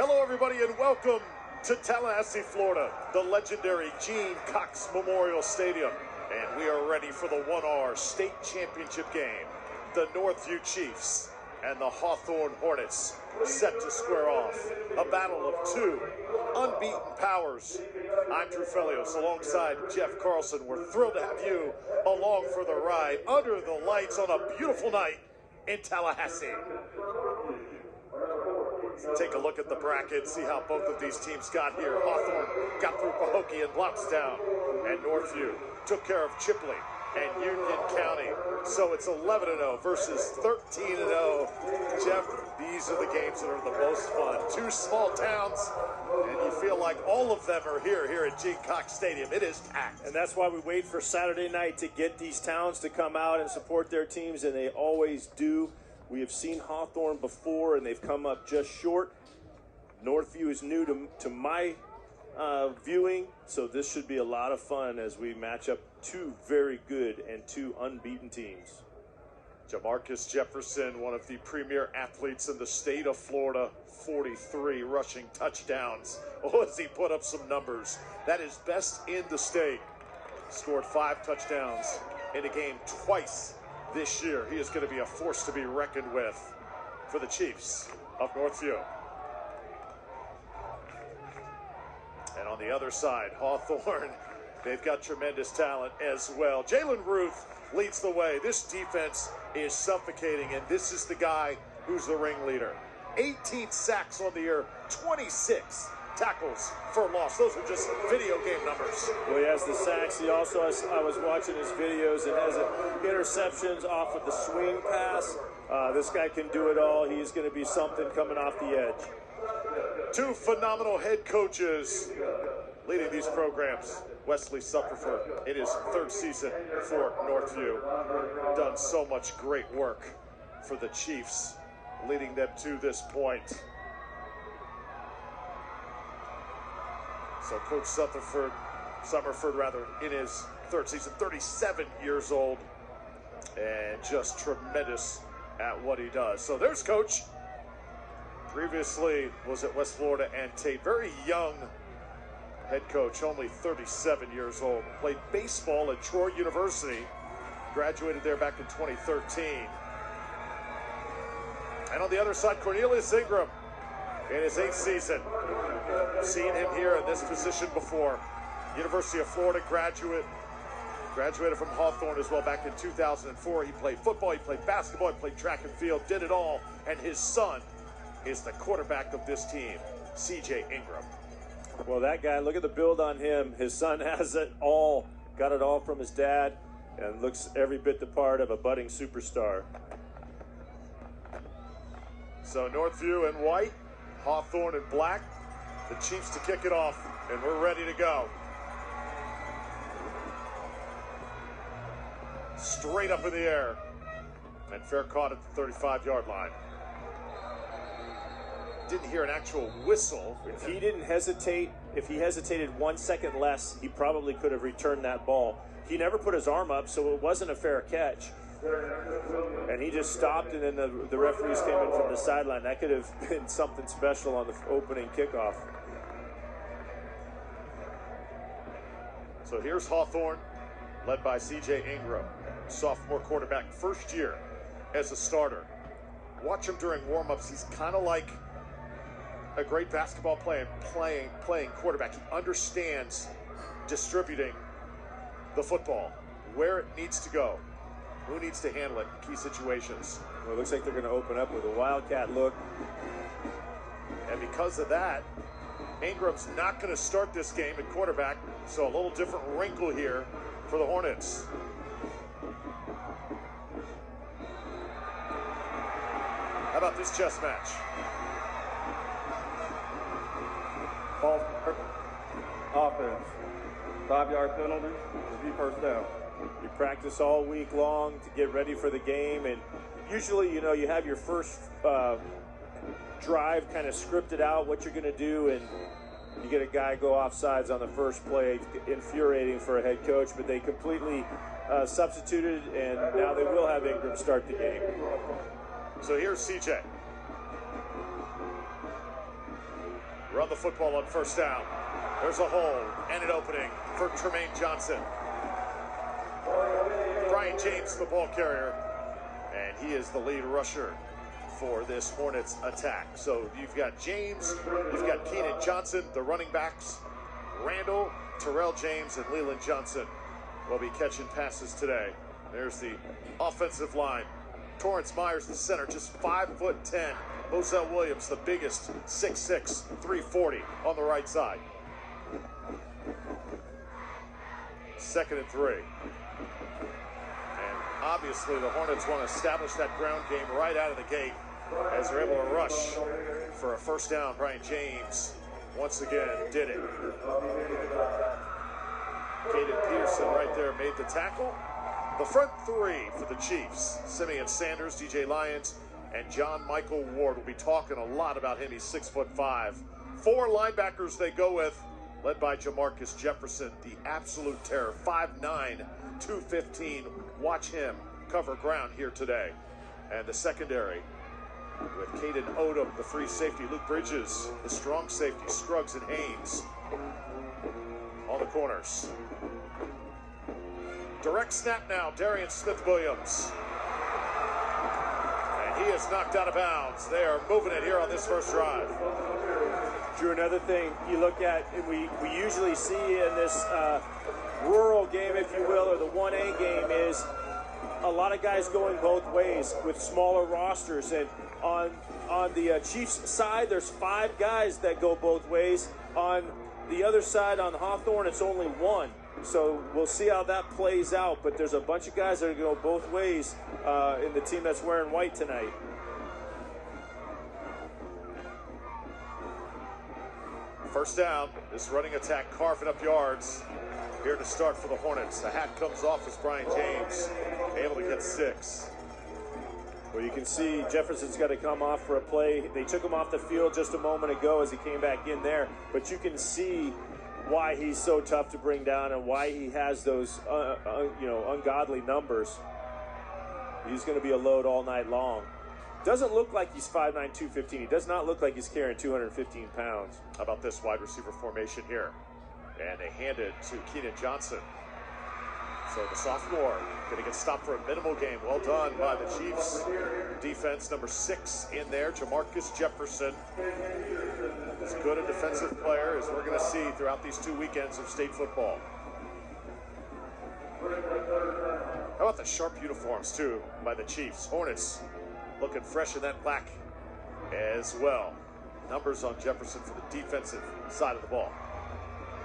Hello, everybody, and welcome to Tallahassee, Florida, the legendary Gene Cox Memorial Stadium. And we are ready for the 1R state championship game. The Northview Chiefs and the Hawthorne Hornets set to square off. A battle of two unbeaten powers. I'm Drew Felios alongside Jeff Carlson. We're thrilled to have you along for the ride under the lights on a beautiful night in Tallahassee. Take a look at the bracket, see how both of these teams got here. Hawthorne got through Pahokee and Bloxtown, and Northview took care of Chipley and Union County. So it's 11-0 versus 13-0. Jeff, these are the games that are the most fun. Two small towns, and you feel like all of them are here at Gene Cox Stadium. It is packed. And that's why we wait for Saturday night to get these towns to come out and support their teams, and they always do. We have seen Hawthorne before, and they've come up just short. Northview is new to my viewing, so this should be a lot of fun as we match up two very good and two unbeaten teams. Jamarcus Jefferson, one of the premier athletes in the state of Florida, 43 rushing touchdowns. Oh, has he put up some numbers. That is best in the state. Scored 5 touchdowns in a game twice this year. He is going to be a force to be reckoned with for the Chiefs of Northview. And on the other side, Hawthorne, they've got tremendous talent as well. Jalen Ruth leads the way. This defense is suffocating, and this is the guy who's the ringleader. 18 sacks on the year, 26 tackles for loss. Those are just video game numbers. Well, he has the sacks. He also, I was watching his videos, and has interceptions off of the swing pass. This guy can do it all. He's going to be something coming off the edge. Two phenomenal head coaches leading these programs. Wesley Sutherford in his 3rd season for Northview. Done so much great work for the Chiefs, leading them to this point. So Coach Summerford, in his 3rd season, 37 years old, and just tremendous at what he does. So there's Coach. Previously was at West Florida and Tate. Very young head coach, only 37 years old. Played baseball at Troy University. Graduated there back in 2013. And on the other side, Cornelius Ingram in his 8th season. Seen him here in this position before. University of Florida graduate. Graduated from Hawthorne as well back in 2004. He played football, he played basketball, he played track and field, did it all. And his son is the quarterback of this team, C.J. Ingram. Well, that guy, look at the build on him. His son has it all, got it all from his dad, and looks every bit the part of a budding superstar. So Northview in white, Hawthorne in black, the Chiefs to kick it off, and we're ready to go. Straight up in the air, and fair caught at the 35-yard line. Didn't hear an actual whistle. If he didn't hesitate, if he hesitated 1 second less, he probably could have returned that ball. He never put his arm up, so it wasn't a fair catch. And he just stopped, and then the referees came in from the sideline. That could have been something special on the opening kickoff. So here's Hawthorne, led by C.J. Ingram, sophomore quarterback, 1st year as a starter. Watch him during warm-ups. He's kind of like a great basketball player playing quarterback. He understands distributing the football, where it needs to go, who needs to handle it in key situations. Well, it looks like they're going to open up with a wildcat look. And because of that, Ingram's not going to start this game at quarterback, so a little different wrinkle here for the Hornets. How about this chess match? Offense. 5-yard penalty. Review first down. You practice all week long to get ready for the game, and usually, you know, you have your first drive kind of scripted out what you're going to do, and you get a guy go off sides on the first play. Infuriating for a head coach, but they completely substituted, and now they will have Ingram start the game. So here's CJ. run the football on first down. There's a hole and an opening for Tremaine Johnson. Brian James, the ball carrier, and he is the lead rusher for this Hornets attack. So you've got James, you've got Keenan Johnson, the running backs. Randall, Terrell James, and Leland Johnson will be catching passes today. There's the offensive line. Torrance Myers, the center, just 5'10". Moselle Williams, the biggest, 6'6", 340 on the right side. 2nd and 3. And obviously the Hornets want to establish that ground game right out of the gate as they're able to rush for a first down. Brian James once again did it. Caden Peterson right there made the tackle. The front three for the Chiefs, Simeon Sanders, DJ Lyons, and John Michael Ward. We'll be talking a lot about him. He's 6'5". 4 linebackers they go with, led by Jamarcus Jefferson, the absolute terror, 5'9", 215. Watch him cover ground here today. And the secondary with Caden Odom, the free safety, Luke Bridges, the strong safety, Scruggs and Haynes on the corners. Direct snap now, Darian Smith-Williams. And he is knocked out of bounds. They are moving it here on this first drive. Drew, another thing you look at, and we usually see in this rural game, if you will, or the 1A game, is a lot of guys going both ways with smaller rosters. And on the Chiefs side, there's 5 guys that go both ways. On the other side, on Hawthorne, it's only 1. So we'll see how that plays out. But there's a bunch of guys that are going to go both ways in the team that's wearing white tonight. First down, this running attack carving up yards here to start for the Hornets. The hat comes off as Brian James able to get 6. Well, you can see Jefferson's got to come off for a play. They took him off the field just a moment ago as he came back in there. But you can see why he's so tough to bring down and why he has those ungodly numbers. He's going to be a load all night long. Doesn't look like he's 5'9", 215. He does not look like he's carrying 215 pounds. How about this wide receiver formation here? And they hand it to Keenan Johnson. So the sophomore going to get stopped for a minimal game. Well done by the Chiefs. Defense number 6 in there, Jamarcus Jefferson. As good a defensive player as we're going to see throughout these 2 weekends of state football. How about the sharp uniforms, too, by the Chiefs? Hornets looking fresh in that black as well. Numbers on Jefferson for the defensive side of the ball.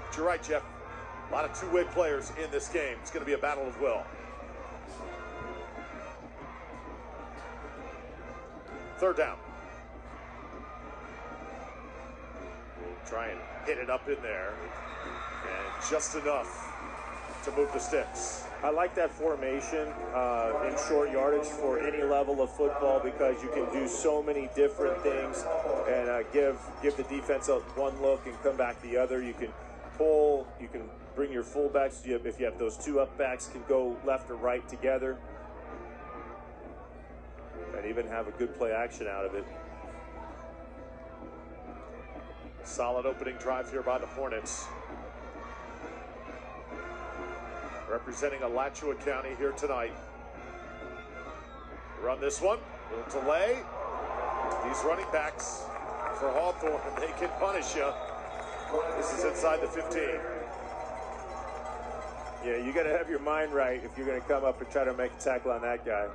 But you're right, Jeff. A lot of two-way players in this game. It's going to be a battle of will. Third down. Try and hit it up in there. And just enough to move the sticks. I like that formation in short yardage for any level of football because you can do so many different things and give the defense one look and come back the other. You can pull, you can bring your fullbacks, if you have those 2 up backs, can go left or right together and even have a good play action out of it. Solid opening drive here by the Hornets. Representing Alachua County here tonight. Run this one, a little delay. These running backs for Hawthorne, they can punish you. This is inside the 15. Yeah, you got to have your mind right if you're going to come up and try to make a tackle on that guy.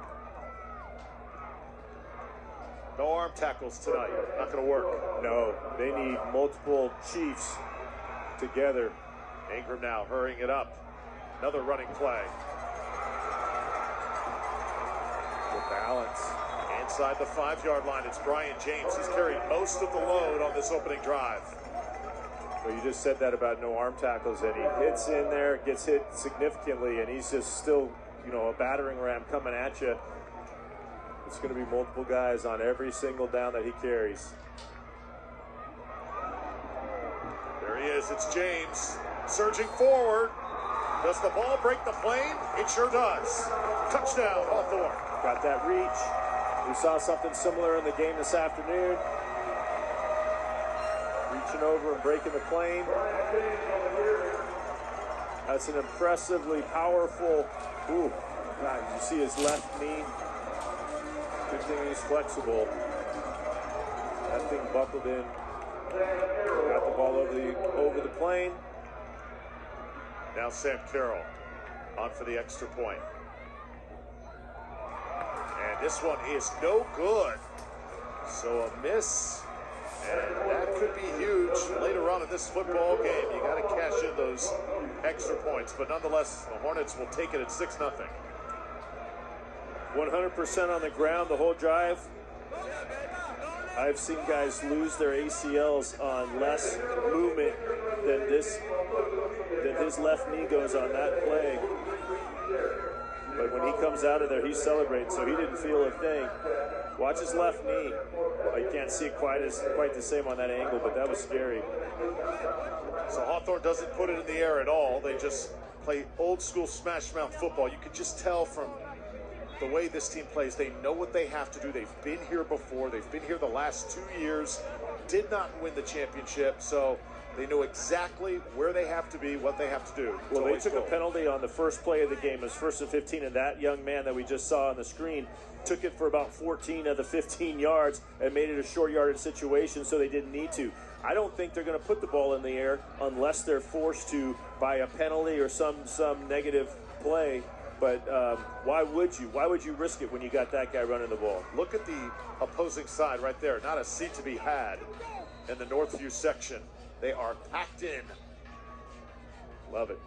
No arm tackles tonight. Not going to work. No, they need multiple Chiefs together. Ingram now hurrying it up. Another running play. Good balance. Inside the 5-yard line, it's Brian James. He's carried most of the load on this opening drive. Well, you just said that about no arm tackles, and he hits in there, gets hit significantly, and he's just still, a battering ram coming at you. It's going to be multiple guys on every single down that he carries. There he is. It's James surging forward. Does the ball break the plane? It sure does. Touchdown, Hawthorne. Got that reach. We saw something similar in the game this afternoon. Reaching over and breaking the plane. That's an impressively powerful, ooh, God, you see his left knee. Good thing he's flexible. That thing buckled in. Got the ball over the plane. Now Sam Carroll on for the extra point. And this one is no good. So a miss. And that could be huge later on in this football game. You got to cash in those extra points. But nonetheless, the Hornets will take it at 6-0. 100% on the ground the whole drive. I've seen guys lose their ACLs on less movement than his left knee goes on that play. But when he comes out of there, he's celebrating, so he didn't feel a thing. Watch his left knee. Well, you can't see it quite the same on that angle, but that was scary. So Hawthorne doesn't put it in the air at all. They just play old school smash mouth football. You could just tell from the way this team plays, they know what they have to do. They've been here before. They've been here the last 2 years. Did not win the championship, so they know exactly where they have to be, what they have to do. Well, they took a penalty on the first play of the game. It was 1st and 15, and that young man that we just saw on the screen took it for about 14 of the 15 yards and made it a short yardage situation, so they didn't need to. I don't think they're going to put the ball in the air unless they're forced to by a penalty or some negative play. But why would you? Why would you risk it when you got that guy running the ball? Look at the opposing side right there. Not a seat to be had in the Northview section. They are packed in. Love it.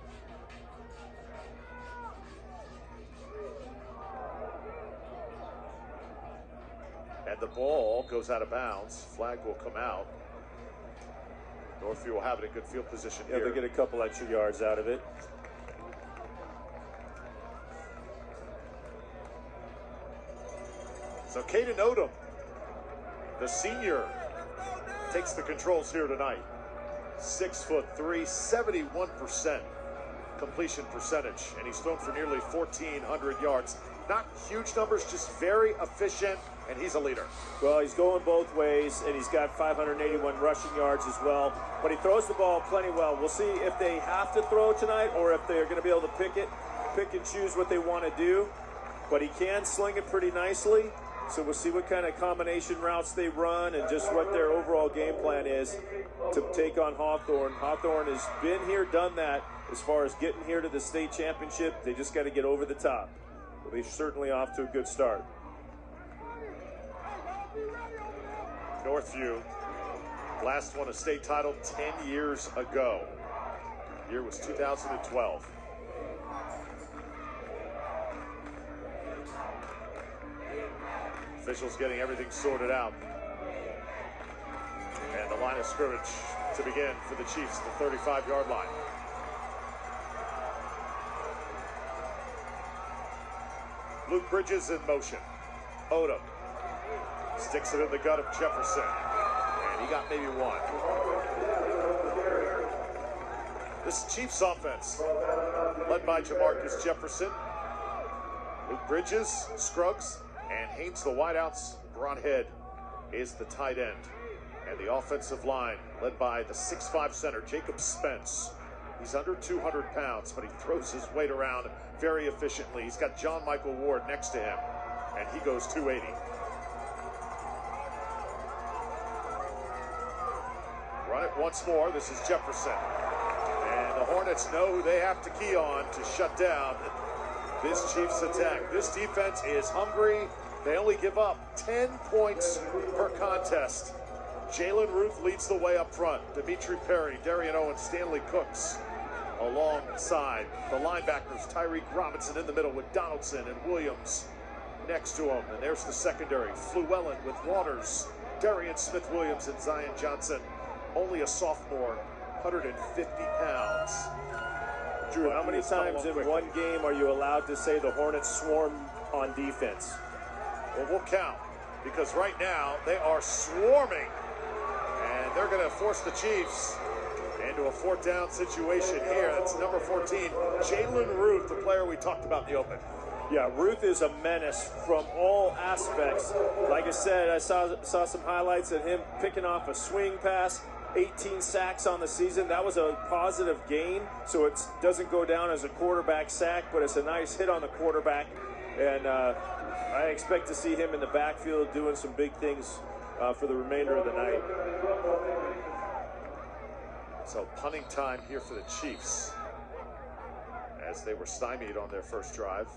And the ball goes out of bounds. Flag will come out. Northview will have it in good field position here. Yeah, they get a couple extra yards out of it. So Caden Odom, the senior, takes the controls here tonight. 6'3", 71% completion percentage, and he's thrown for nearly 1,400 yards. Not huge numbers, just very efficient, and he's a leader. Well, he's going both ways, and he's got 581 rushing yards as well. But he throws the ball plenty well. We'll see if they have to throw tonight or if they're going to be able to pick and choose what they want to do. But he can sling it pretty nicely. So we'll see what kind of combination routes they run and just what their overall game plan is to take on Hawthorne. Hawthorne has been here, done that as far as getting here to the state championship. They just got to get over the top. But they're certainly off to a good start. Northview last won a state title 10 years ago. The year was 2012. Officials getting everything sorted out. And the line of scrimmage to begin for the Chiefs, the 35-yard line. Luke Bridges in motion. Odom sticks it in the gut of Jefferson. And he got maybe one. This Chiefs offense, led by Jamarcus Jefferson, Luke Bridges, Scruggs, and Haynes the wideouts. Bron Head is the tight end. And the offensive line, led by the 6'5" center, Jacob Spence. He's under 200 pounds, but he throws his weight around very efficiently. He's got John Michael Ward next to him, and he goes 280. Run it once more. This is Jefferson. And the Hornets know who they have to key on to shut down this Chiefs attack. This defense is hungry. They only give up 10 points per contest. Jalen Ruth leads the way up front. Dimitri Perry, Darian Owens, Stanley Cooks alongside the linebackers. Tyreek Robinson in the middle with Donaldson and Williams next to him. And there's the secondary. Fluellen with Waters, Darian Smith-Williams, and Zion Johnson. Only a sophomore, 150 pounds. Drew, how many times in one game are you allowed to say the Hornets swarm on defense? Well, we'll count, because right now they are swarming, and they're going to force the Chiefs into a fourth down situation here. That's number 14, Jalen Ruth, the player we talked about in the open. Yeah, Ruth is a menace from all aspects. Like I said, I saw some highlights of him picking off a swing pass. 18 sacks on the season. That was a positive gain, so it doesn't go down as a quarterback sack, but it's a nice hit on the quarterback. And I expect to see him in the backfield doing some big things for the remainder of the night. So punting time here for the Chiefs as they were stymied on their first drive.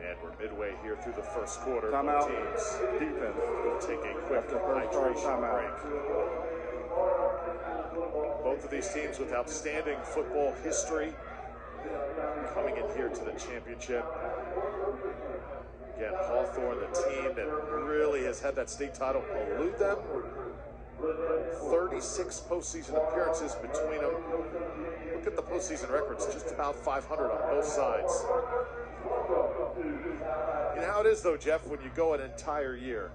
And we're midway here through the first quarter. Timeout. Teams Defense. will take a quick hydration break. Both of these teams with outstanding football history coming in here to the championship. Again, Hawthorne, the team that really has had that state title elude them. 36 postseason appearances between them. Look at the postseason records, just about 500 on both sides. You know how it is, though, Jeff, when you go an entire year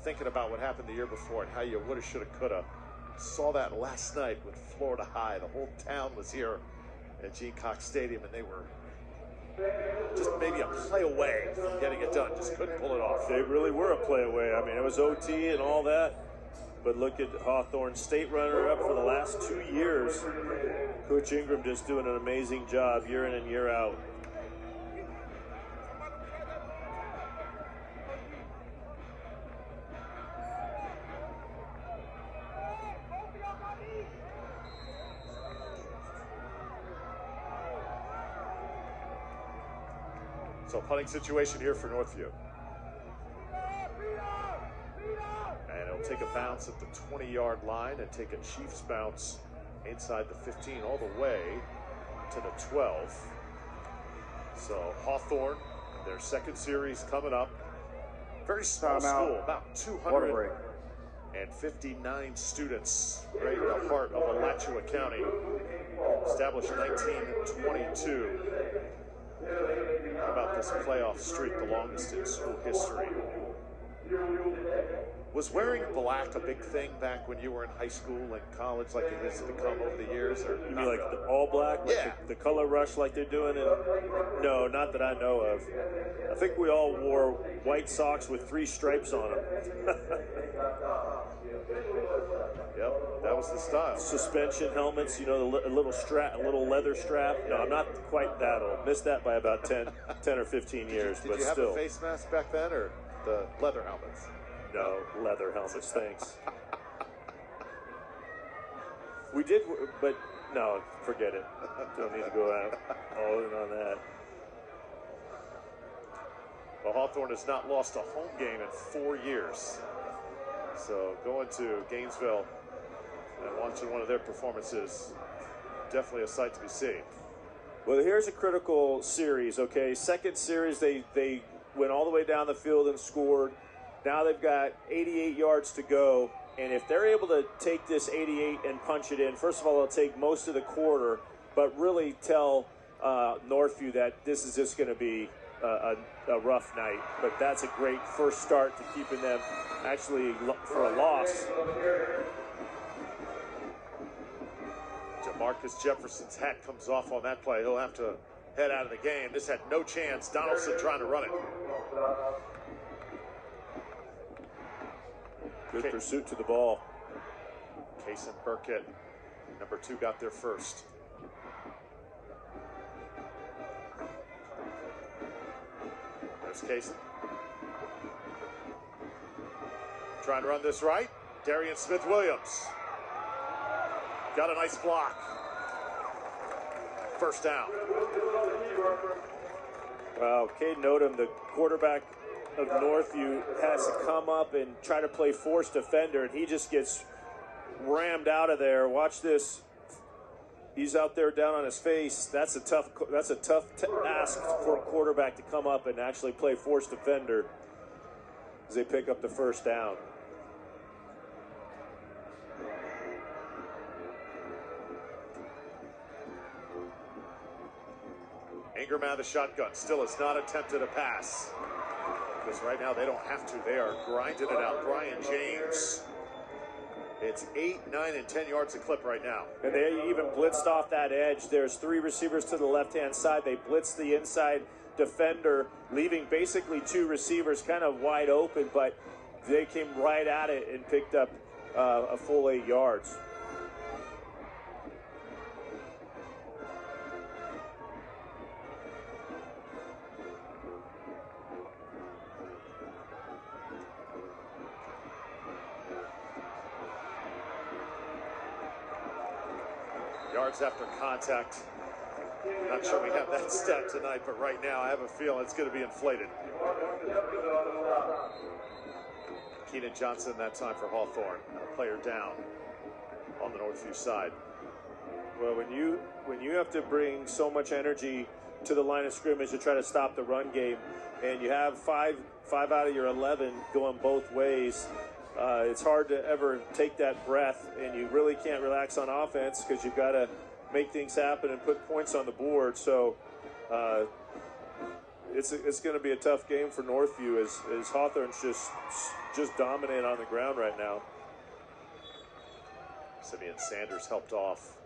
thinking about what happened the year before and how you woulda, shoulda, coulda. Saw that last night with Florida High. The whole town was here at Gene Cox Stadium, and they were just maybe a play away from getting it done. Just couldn't pull it off. They really were a play away. I mean, it was OT and all that. But look at Hawthorne, state runner-up for the last 2 years. Coach Ingram just doing an amazing job year in and year out. So punting situation here for Northview. And it'll take a bounce at the 20-yard line and take a Chiefs bounce inside the 15 all the way to the 12. So Hawthorne, their second series coming up. Very small school, about 259 students right in the heart of Alachua County. Established 1922. How about this playoff streak, the longest in school history? Was wearing black a big thing back when you were in high school and college, like it has become over the years? Or you mean like the all black, like yeah, the color rush like they're doing? No, not that I know of. I think we all wore white socks with 3 stripes on them. Yep, that was the style. Suspension helmets, you know, a little strap, a little leather strap. No, I'm not quite that old. Missed that by about 10 or 15 years, Did but you have still. a face mask back then, or the leather helmets? No, leather helmets, thanks. We did, but no, forget it. Don't need to go out all in on that. Well, Hawthorne has not lost a home game in 4 years. So going to Gainesville and watching one of their performances, definitely a sight to be seen. Well, here's a critical series, okay? Second series, they went all the way down the field and scored. Now they've got 88 yards to go, and if they're able to take this 88 and punch it in, first of all, they'll take most of the quarter, but really tell Northview that this is just going to be a rough night. But that's a great first start to keeping them actually for a loss. Jamarcus Jefferson's hat comes off on that play. He'll have to head out of the game. This had no chance. Donaldson trying to run it. Good pursuit to the ball. Case and Burkett, number 2, got there first. There's Case. Trying to run this right. Darian Smith-Williams. Got a nice block. First down. Wow, Caden Odom, the quarterback of Northview, has to come up and try to play forced defender, and he just gets rammed out of there. Watch this. He's out there down on his face. That's a tough ask for a quarterback to come up and actually play forced defender as they pick up the first down. Ingram out of the shotgun. Still has not attempted a pass. Because right now they don't have to. They are grinding it out. Brian James. It's 8, 9, and 10 yards a clip right now. And they even blitzed off that edge. There's 3 receivers to the left-hand side. They blitzed the inside defender, leaving basically 2 receivers kind of wide open, but they came right at it and picked up a full 8 yards. Yards after contact. I'm not sure we have that stat tonight, but right now I have a feeling it's going to be inflated. Keenan Johnson that time for Hawthorne, a player down on the Northview side. Well, when you have to bring so much energy to the line of scrimmage to try to stop the run game, and you have five out of your 11 going both ways, it's hard to ever take that breath, and you really can't relax on offense because you've got to make things happen and put points on the board. So it's going to be a tough game for Northview as Hawthorne's just dominant on the ground right now. Simeon Sanders helped off.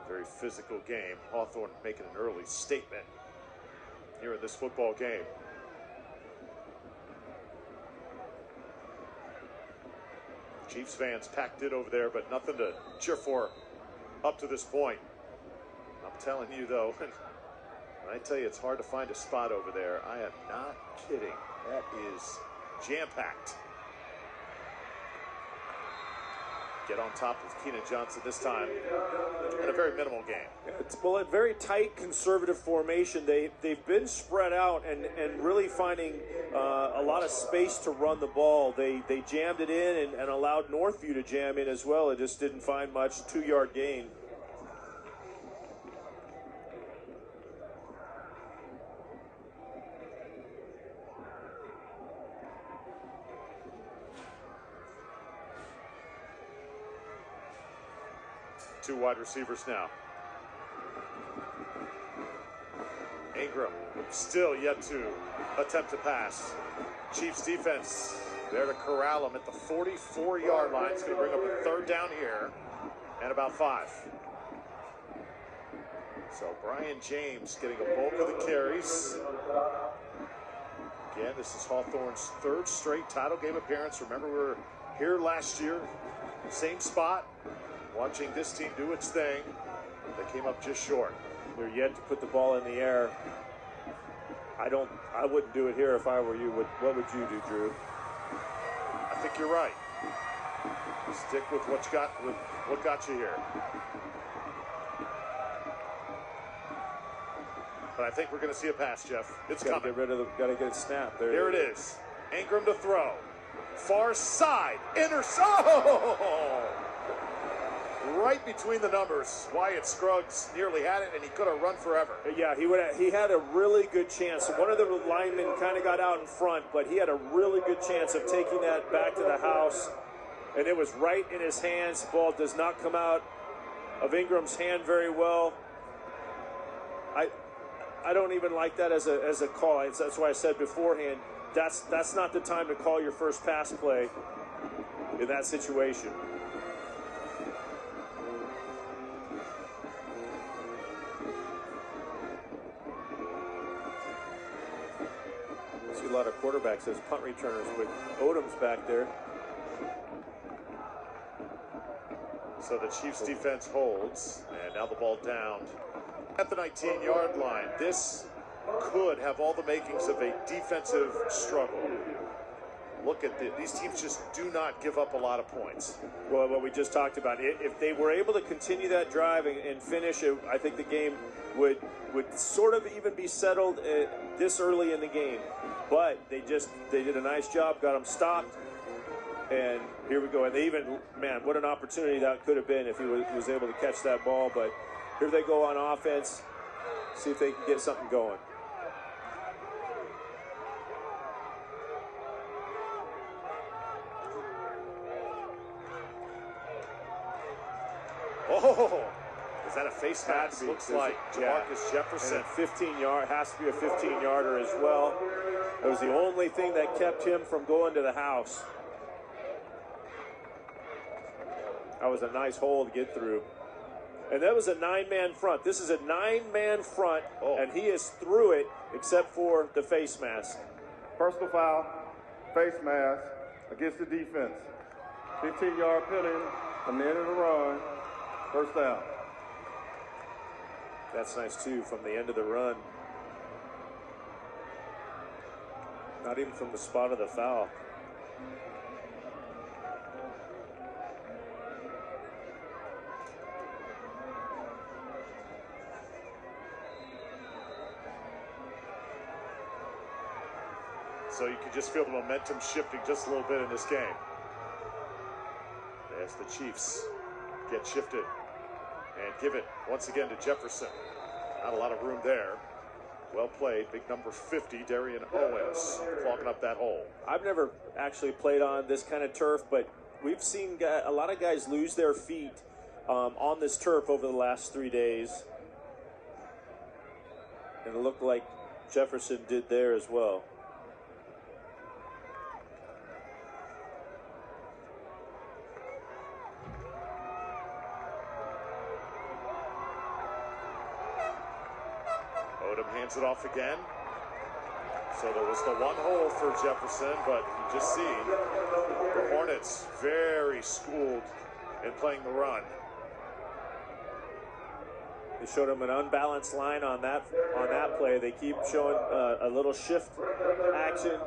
Very physical game. Hawthorne making an early statement here in this football game. Chiefs fans packed it over there, but nothing to cheer for up to this point. I'm telling you, though, when I tell you it's hard to find a spot over there, I am not kidding. That is jam-packed. Get on top of Keenan Johnson this time in a very minimal game. It's, well, a very tight conservative formation. They've been spread out and really finding a lot of space to run the ball. They jammed it in and allowed Northview to jam in as well. It just didn't find much. 2-yard gain. Two wide receivers now. Ingram still yet to attempt to pass. Chiefs defense there to corral him at the 44-yard line. It's going to bring up a 3rd down here and about 5. So Brian James getting a bulk of the carries. Again, this is Hawthorne's 3rd straight title game appearance. Remember, we were here last year, same spot, watching this team do its thing. They came up just short. They're yet to put the ball in the air. I wouldn't do it here if I were you. What would you do, Drew? I think you're right. Stick with what got you here. But I think we're going to see a pass, Jeff. It's coming. Got to get it snapped. There it is. Ingram to throw. Far side. Oh! Right between the numbers. Wyatt Scruggs nearly had it, and he could have run forever. Yeah, he had a really good chance. One of the linemen kind of got out in front, but he had a really good chance of taking that back to the house, and it was right in his hands. The ball does not come out of Ingram's hand very well. I don't even like that as a call. That's why I said beforehand, that's not the time to call your first pass play in that situation. See a lot of quarterbacks as punt returners with Odom's back there. So the Chiefs defense holds, and now the ball down at the 19-yard line. This could have all the makings of a defensive struggle. Look at these teams just do not give up a lot of points. Well, what we just talked about, if they were able to continue that drive and finish it, I think the game would sort of even be settled this early in the game. But they did a nice job, got them stopped, and here we go. And they even, man, what an opportunity that could have been if he was able to catch that ball. But here they go on offense, see if they can get something going. Oh, is that a face mask? Looks like Jamarcus Jefferson. And 15-yard, has to be a 15-yarder as well. It was the only thing that kept him from going to the house. That was a nice hole to get through. And that was a 9-man front. This is a 9-man front, and he is through it except for the face mask. Personal foul, face mask against the defense. 15-yard penalty from the end of the run, first down. That's nice, too, from the end of the run. Not even from the spot of the foul. So you can just feel the momentum shifting just a little bit in this game. As the Chiefs get shifted and give it once again to Jefferson. Not a lot of room there. Well played. Big number 50, Darian Owens, clogging up that hole. I've never actually played on this kind of turf, but we've seen a lot of guys lose their feet on this turf over the last 3 days. And it looked like Jefferson did there as well. Odom hands it off again. So there was the one hole for Jefferson, but you just see the Hornets very schooled in playing the run. They showed him an unbalanced line on that play. They keep showing a little shift action.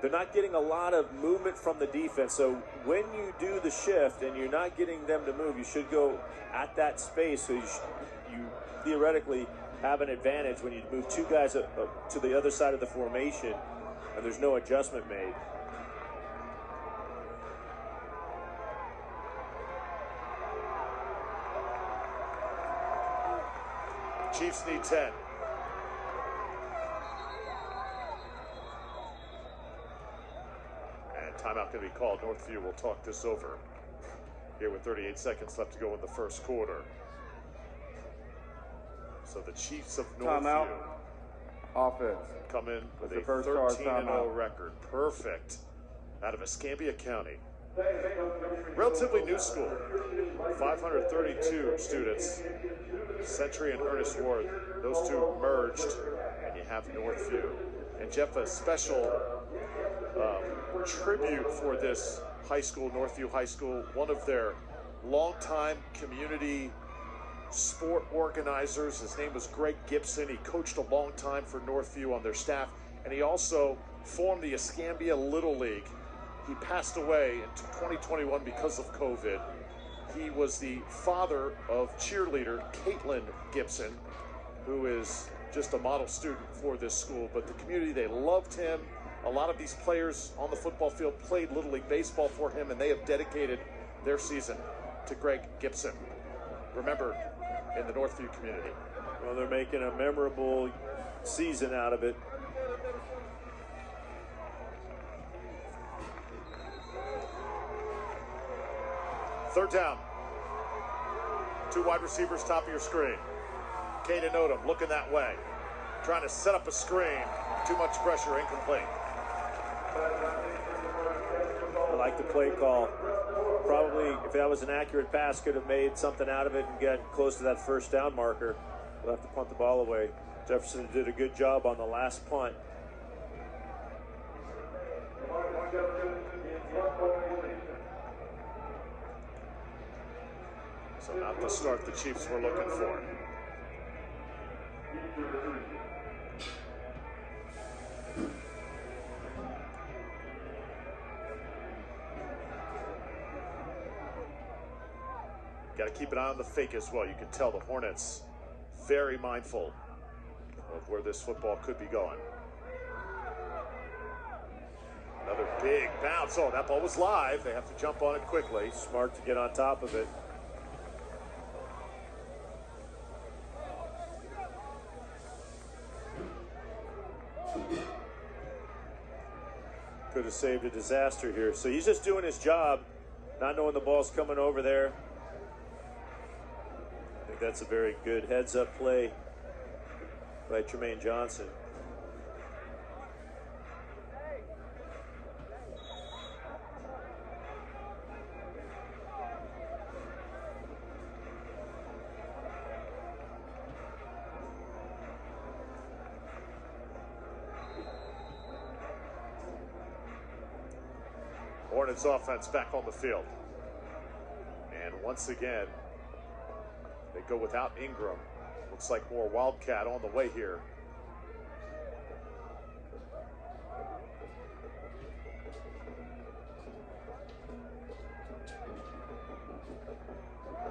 They're not getting a lot of movement from the defense. So when you do the shift and you're not getting them to move, you should go at that space. So you theoretically have an advantage when you move two guys up to the other side of the formation and there's no adjustment made. Chiefs need 10. And timeout going to be called. Northview will talk this over here with 38 seconds left to go in the first quarter. So the Chiefs of Northview offense come in with a first 13-0 record. Perfect. Out of Escambia County. Relatively new school. 532 students. Century and Ernest Ward, those two merged, and you have Northview. And Jeff, a special tribute for this high school, Northview High School, one of their longtime community sport organizers. His name was Greg Gibson. He coached a long time for Northview on their staff, and he also formed the Escambia Little League. He passed away in 2021 because of COVID. He was the father of cheerleader Caitlin Gibson, who is just a model student for this school. But the community, they loved him. A lot of these players on the football field played Little League baseball for him, and they have dedicated their season to Greg Gibson. Remember, in the Northview community. Well, they're making a memorable season out of it. Third down. Two wide receivers, top of your screen. Caden Odom looking that way. Trying to set up a screen. Too much pressure, incomplete. I like the play call. Probably, if that was an accurate pass, could have made something out of it and gotten close to that first down marker. We'll have to punt the ball away. Jefferson did a good job on the last punt. So not the start the Chiefs were looking for. Got to keep an eye on the fake as well. You can tell the Hornets very mindful of where this football could be going. Another big bounce. Oh, that ball was live. They have to jump on it quickly. Smart to get on top of it. Could have saved a disaster here. So he's just doing his job, not knowing the ball's coming over there. I think that's a very good heads-up play by Tremaine Johnson. Hornets offense back on the field. And once again, they go without Ingram. Looks like more Wildcat on the way here.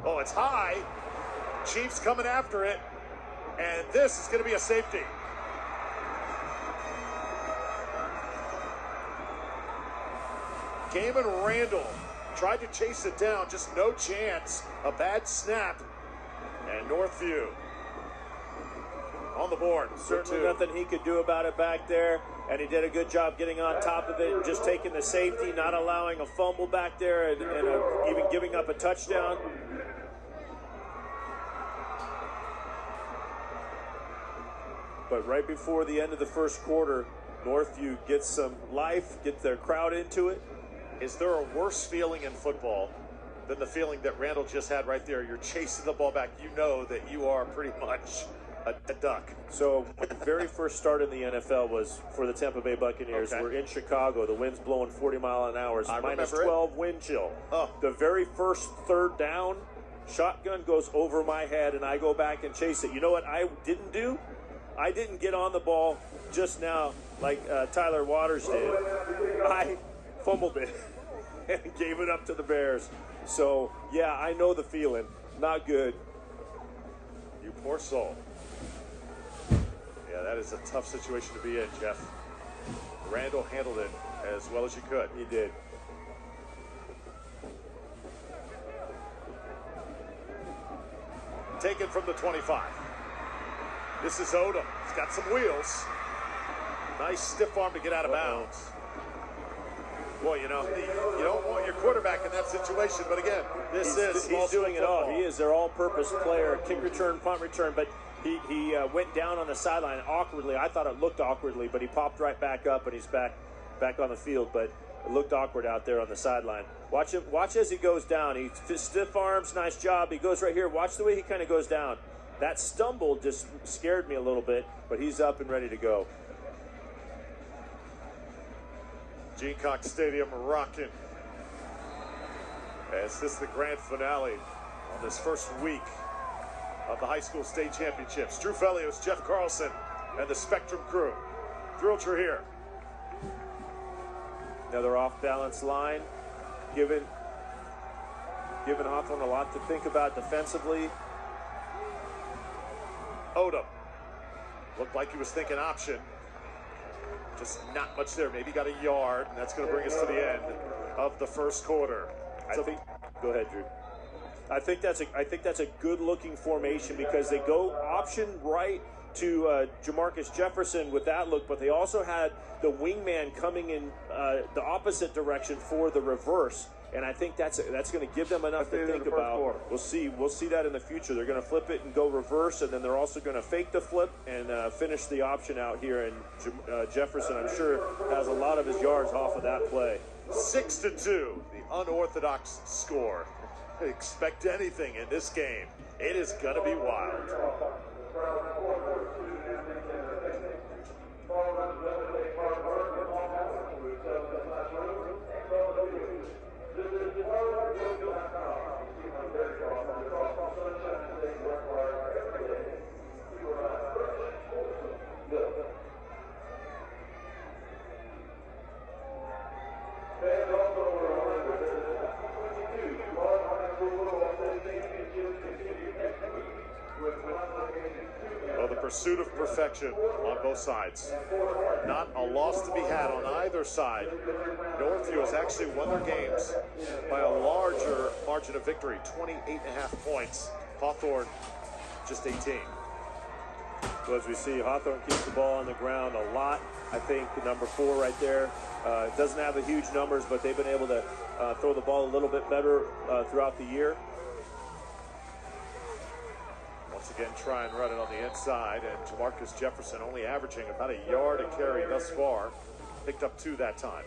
Oh, it's high. Chiefs coming after it. And this is going to be a safety. Gaiman Randall tried to chase it down, just no chance. A bad snap. And Northview on the board. Certainly nothing he could do about it back there. And he did a good job getting on top of it, just taking the safety, not allowing a fumble back there, and even giving up a touchdown. But right before the end of the first quarter, Northview gets some life, gets their crowd into it. Is there a worse feeling in football than the feeling that Randall just had right there? You're chasing the ball back. You know that you are pretty much a duck. So when the very first start in the NFL was for the Tampa Bay Buccaneers. Okay. We're in Chicago. The wind's blowing 40 miles an hour. I minus remember 12 wind chill. Oh. The very first third down, shotgun goes over my head, and I go back and chase it. You know what I didn't do? I didn't get on the ball just now like Tyler Waters did. I fumbled it and gave it up to the Bears. So, yeah, I know the feeling. Not good. You poor soul. Yeah, that is a tough situation to be in, Jeff. Randall handled it as well as you could. He did. Taken from the 25. This is Odom. He's got some wheels. Nice stiff arm to get out of bounds. Boy, you know, you don't want your quarterback in that situation, but again, he's doing it all. He is their all-purpose player, kick return, punt return, but he went down on the sideline awkwardly. I thought it looked awkwardly, but he popped right back up, and he's back on the field, but it looked awkward out there on the sideline. Watch as he goes down. He stiff arms, nice job. He goes right here. Watch the way he kind of goes down. That stumble just scared me a little bit, but he's up and ready to go. Gene Cox Stadium rocking. As this is the grand finale on this first week of the high school state championships. Drew Felios, Jeff Carlson, and the Spectrum crew. Thrilled you're here. Another off-balance line, giving Hawthorne a lot to think about defensively. Odom looked like he was thinking option. Just not much there. Maybe got a yard, and that's going to bring us to the end of the first quarter. Go ahead, Drew. I think that's a good-looking formation because they go option right to Jamarcus Jefferson with that look, but they also had the wingman coming in the opposite direction for the reverse, and I think that's going to give them enough to think about. We'll see that in the future. They're going to flip it and go reverse, and then they're also going to fake the flip and finish the option out here. And Jefferson, I'm sure, has a lot of his yards off of that play. 6-2, the unorthodox score. Expect anything in this game. It is going to be wild. Pursuit of perfection on both sides. Not a loss to be had on either side. Northview has actually won their games by a larger margin of victory, 28.5 points. Hawthorne, just 18. So as we see, Hawthorne keeps the ball on the ground a lot. I think number 4 right there doesn't have the huge numbers, but they've been able to throw the ball a little bit better throughout the year. Once again, try and run it on the inside, and Jamarcus Jefferson only averaging about a yard a carry thus far. Picked up 2 that time.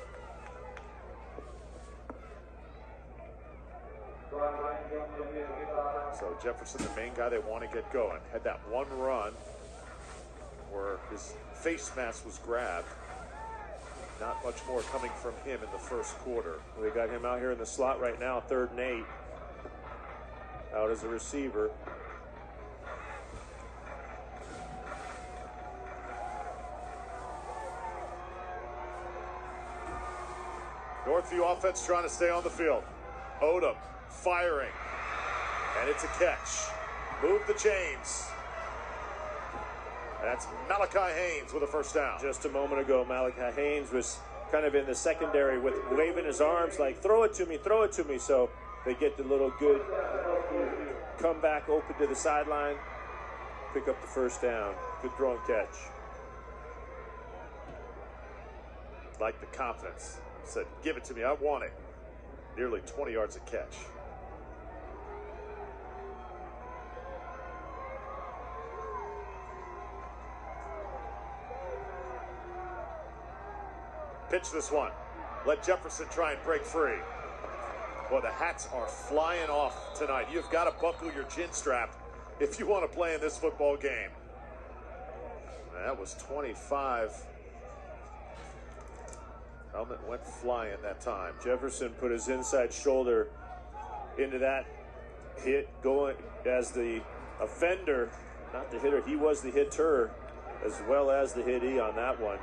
So Jefferson, the main guy they want to get going. Had that one run where his face mask was grabbed. Not much more coming from him in the first quarter. They got him out here in the slot right now, 3rd and 8. Out as a receiver. Northview offense trying to stay on the field. Odom firing. And it's a catch. Move the chains. That's Malachi Haynes with a first down. Just a moment ago, Malachi Haynes was kind of in the secondary with waving his arms like, throw it to me, throw it to me. So they get the little good comeback open to the sideline, pick up the first down. Good throw and catch. Like the confidence. Said, give it to me, I want it. Nearly 20 yards a catch. Pitch this one. Let Jefferson try and break free. Boy, the hats are flying off tonight. You've got to buckle your chin strap if you want to play in this football game. That was 25. Helmet went flying that time. Jefferson put his inside shoulder into that hit, going as the offender, not the hitter. He was the hitter as well as the hittee on that one.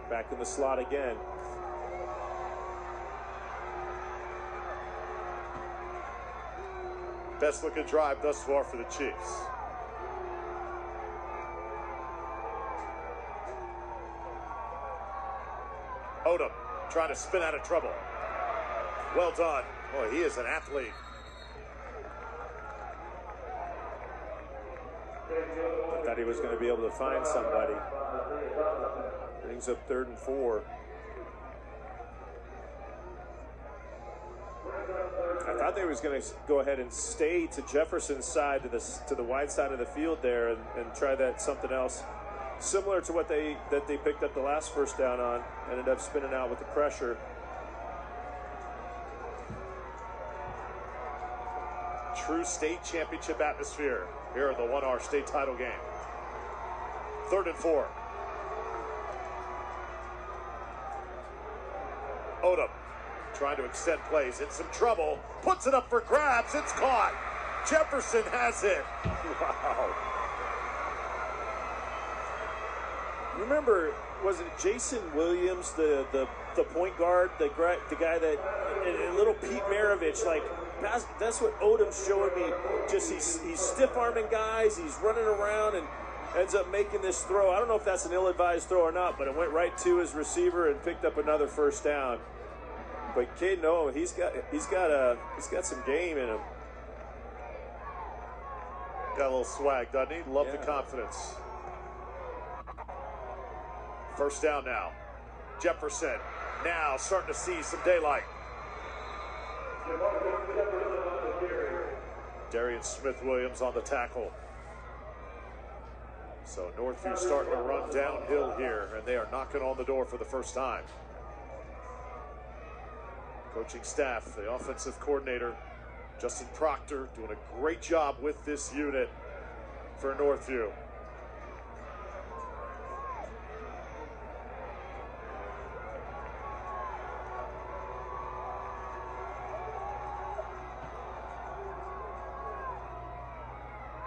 Back in the slot again. Best looking drive thus far for the Chiefs. Odom trying to spin out of trouble. Well done. Boy, he is an athlete. I thought he was going to be able to find somebody. Brings up 3rd and 4. I thought they was going to go ahead and stay to Jefferson's side, to the wide side of the field there, and try that something else similar to what they picked up the last first down on. Ended up spinning out with the pressure. True state championship atmosphere here in the 1R state title game. 3rd and 4. Odom trying to extend plays, in some trouble, puts it up for grabs, it's caught. Jefferson has it. Wow. Remember, was it Jason Williams, the point guard, the guy that, and little Pete Maravich, like, that's what Odom's showing me. Just he's stiff-arming guys, he's running around and ends up making this throw. I don't know if that's an ill-advised throw or not, but it went right to his receiver and picked up another first down. But Caden Owen, he's got some game in him. Got a little swag, doesn't he? Love the confidence. First down now. Jefferson now starting to see some daylight. Darian Smith-Williams on the tackle. So Northview starting to run downhill here, and they are knocking on the door for the first time. Coaching staff, the offensive coordinator, Justin Proctor, doing a great job with this unit for Northview.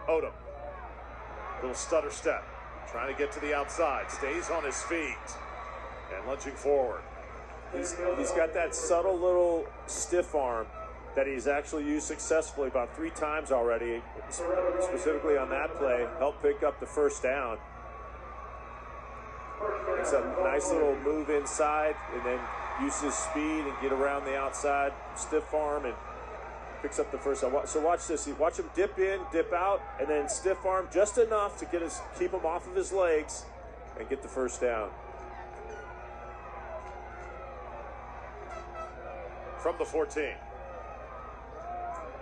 Odom, little stutter step, trying to get to the outside, stays on his feet, and lunging forward. He's got that subtle little stiff arm that he's actually used successfully about 3 times already, specifically on that play, helped pick up the first down. It's a nice little move inside and then uses speed and get around the outside, stiff arm, and picks up the first down. So watch this. Watch him dip in, dip out, and then stiff arm just enough to keep him off of his legs and get the first down. From the 14.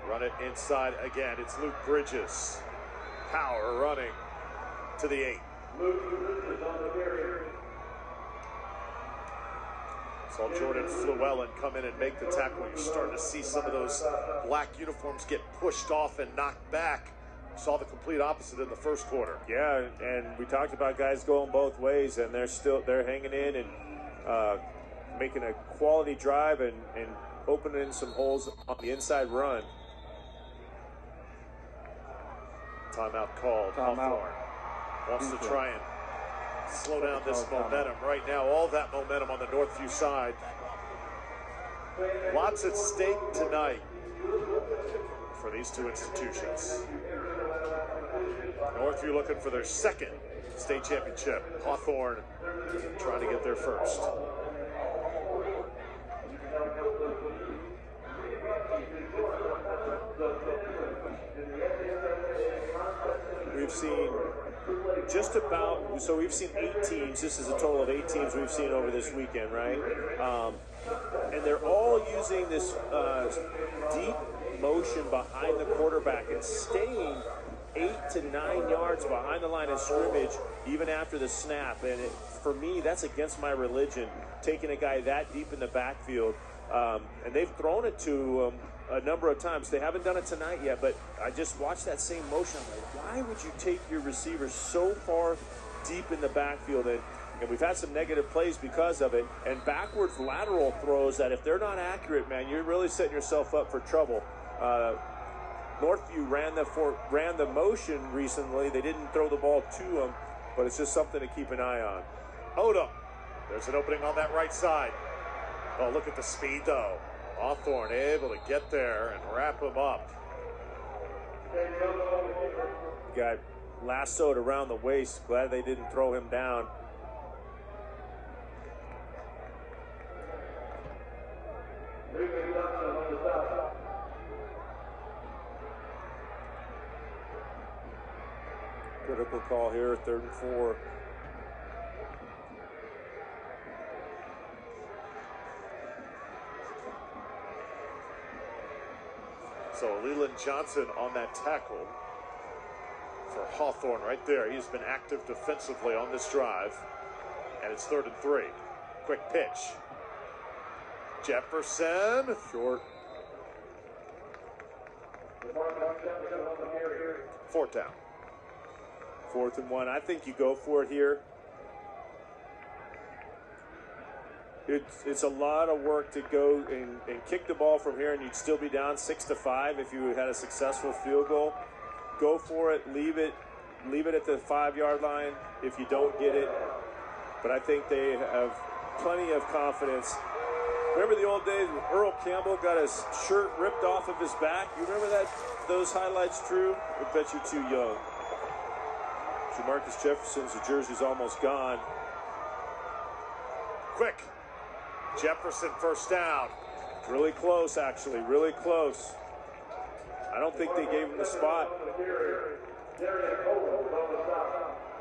Run it inside again. It's Luke Bridges. Power running to the 8. Saw Jordan Flewellen come in and make the tackle. You're starting to see some of those black uniforms get pushed off and knocked back saw the complete opposite in the first quarter. Yeah, and we talked about guys going both ways, and they're hanging in and making a quality drive and opening some holes on the inside run. Timeout called. Hawthorne wants to try and slow down this momentum right now. All that momentum on the Northview side. Lots at stake tonight for these two institutions. Northview looking for their second state championship. Hawthorne trying to get their first. We've seen we've seen 8 teams. This is a total of 8 teams we've seen over this weekend, right? And they're all using this deep motion behind the quarterback and staying 8 to 9 yards behind the line of scrimmage even after the snap. And for me, that's against my religion, taking a guy that deep in the backfield. And they've thrown it to him a number of times. They haven't done it tonight yet, but I just watched that same motion. I'm like, why would you take your receiver so far deep in the backfield? And we've had some negative plays because of it. And backwards lateral throws that if they're not accurate, man, you're really setting yourself up for trouble. Northview ran the motion recently. They didn't throw the ball to him, but it's just something to keep an eye on. Odom. There's an opening on that right side. Oh, look at the speed, though. Hawthorne able to get there and wrap him up. Got lassoed around the waist. Glad they didn't throw him down. Critical call here, 3rd and 4. So Leland Johnson on that tackle for Hawthorne right there. He's been active defensively on this drive. And it's 3rd and 3. Quick pitch. Jefferson. Short. 4th down. 4th and 1. I think you go for it here. It's a lot of work to go and kick the ball from here, and you'd still be down 6-5 if you had a successful field goal. Go for it, leave it at the 5-yard line if you don't get it. But I think they have plenty of confidence. Remember the old days when Earl Campbell got his shirt ripped off of his back? You remember those highlights, Drew? I bet you're too young. Jamarcus Jefferson's jersey's almost gone. Quick. Jefferson 1st down. Really close, actually. Really close. I don't think they gave him the spot.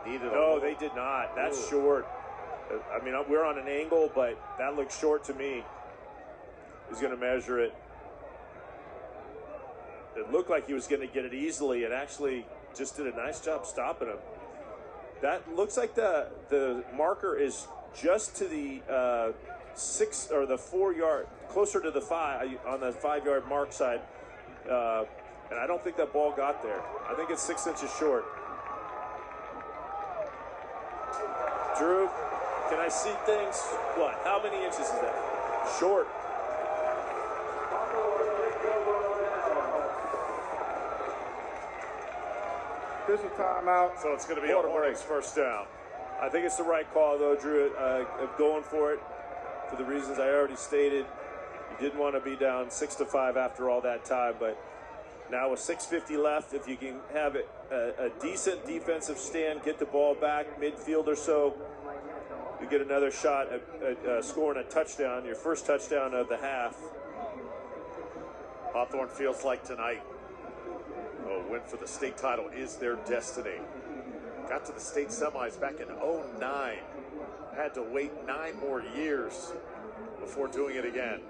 No, they did not. That's short. I mean, we're on an angle, but that looks short to me. He's going to measure it. It looked like he was going to get it easily, and actually just did a nice job stopping him. That looks like the marker is just to the 6 or the 4 yard, closer to the 5 on the 5-yard mark side. And I don't think that ball got there. I think it's 6 inches short. Drew, can I see things? What? How many inches is that? Short. Official timeout. So it's going to be a Hornets 1st down. I think it's the right call, though, Drew, going for it for the reasons I already stated. You didn't want to be down 6-5 after all that time, but now with 6:50 left, if you can have a decent defensive stand, get the ball back midfield or so, you get another shot at scoring a touchdown, your first touchdown of the half. Hawthorne feels like tonight a win for the state title is their destiny. Got to the state semis back in 2009. Had to wait 9 more years before doing it again.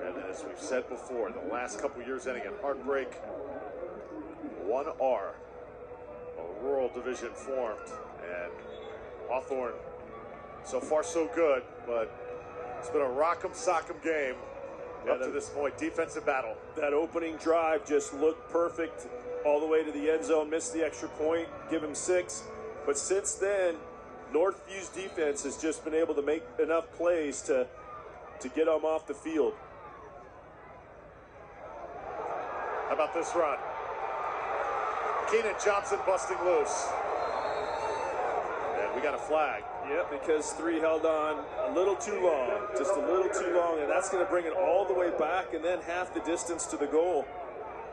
And as we've said before, the last couple years ending in heartbreak. 1R, a rural division formed, and Hawthorne, so far so good, but it's been a rock'em sock'em game up to this point. Defensive battle. That opening drive just looked perfect. all the way to the end zone, missed the extra point, give him 6. But since then, Northview's defense has just been able to make enough plays to get them off the field. How about this run? Keenan Johnson busting loose. And we got a flag. Yep, because 3 held on a little too long, just a little too long, and that's going to bring it all the way back and then half the distance to the goal.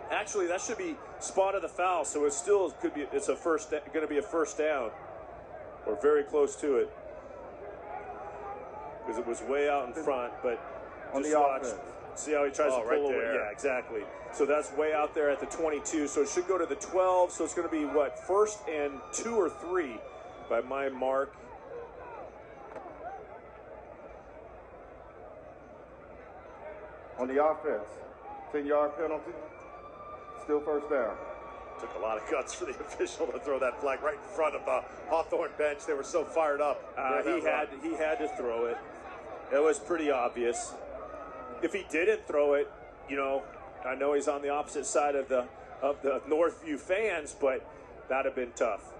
Actually, that should be spot of the foul, so it still could be. It's going to be a first down, or very close to it, because it was way out in front. But On just the watch. offense. See how he tries to pull right away? there. Yeah, exactly. So that's way out there at the 22. So it should go to the 12. So it's going to be what, 1st and 2 or 3 by my mark. On the offense, 10-yard penalty, still first down. Took a lot of guts for the official to throw that flag right in front of the Hawthorne bench. They were so fired up. He had to throw it. It was pretty obvious. If he didn't throw it, you know, I know he's on the opposite side of the Northview fans, but that'd have been tough.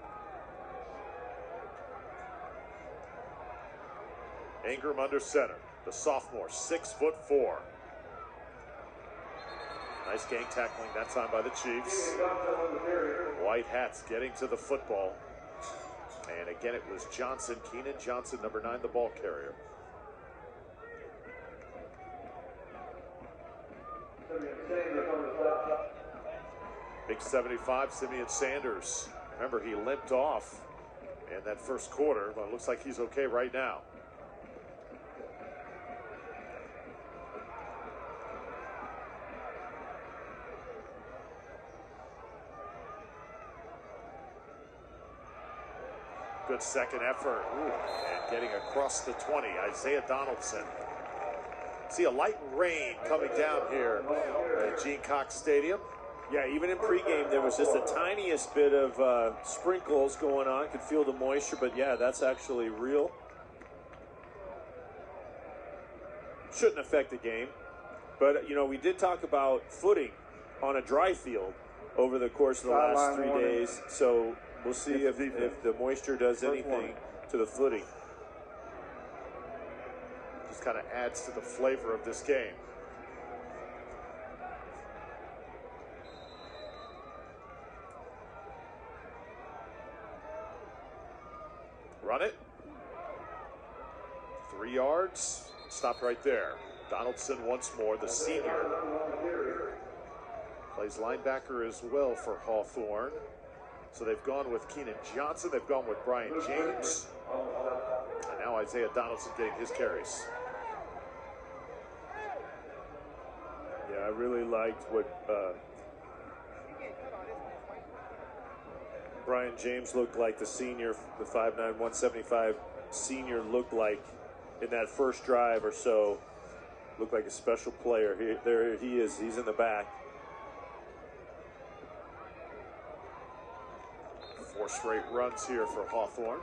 Ingram under center. The sophomore, 6'4". Nice gang tackling that time by the Chiefs. White hats getting to the football. And again, it was Johnson, Keenan Johnson, number 9, the ball carrier. Big 75, Simeon Sanders. Remember, he limped off in that first quarter, but it looks like he's okay right now. Good second effort. And getting across the 20, Isaiah Donaldson. See a light rain coming down here at Gene Cox Stadium. Yeah, even in pregame, there was just the tiniest bit of sprinkles going on. Could feel the moisture, but yeah, that's actually real. Shouldn't affect the game. But, you know, we did talk about footing on a dry field over the course of the last 3 days. So we'll see if the moisture does anything to the footing. Just kind of adds to the flavor of this game. Run it. 3 yards. Stopped right there. Donaldson once more, the senior. Plays linebacker as well for Hawthorne. So they've gone with Keenan Johnson. They've gone with Brian James. And now Isaiah Donaldson getting his carries. Yeah, I really liked what Brian James looked like, the senior, the 5'9", 175 senior looked like in that first drive or so. Looked like a special player. There he is. He's in the back. 4 straight runs here for Hawthorne.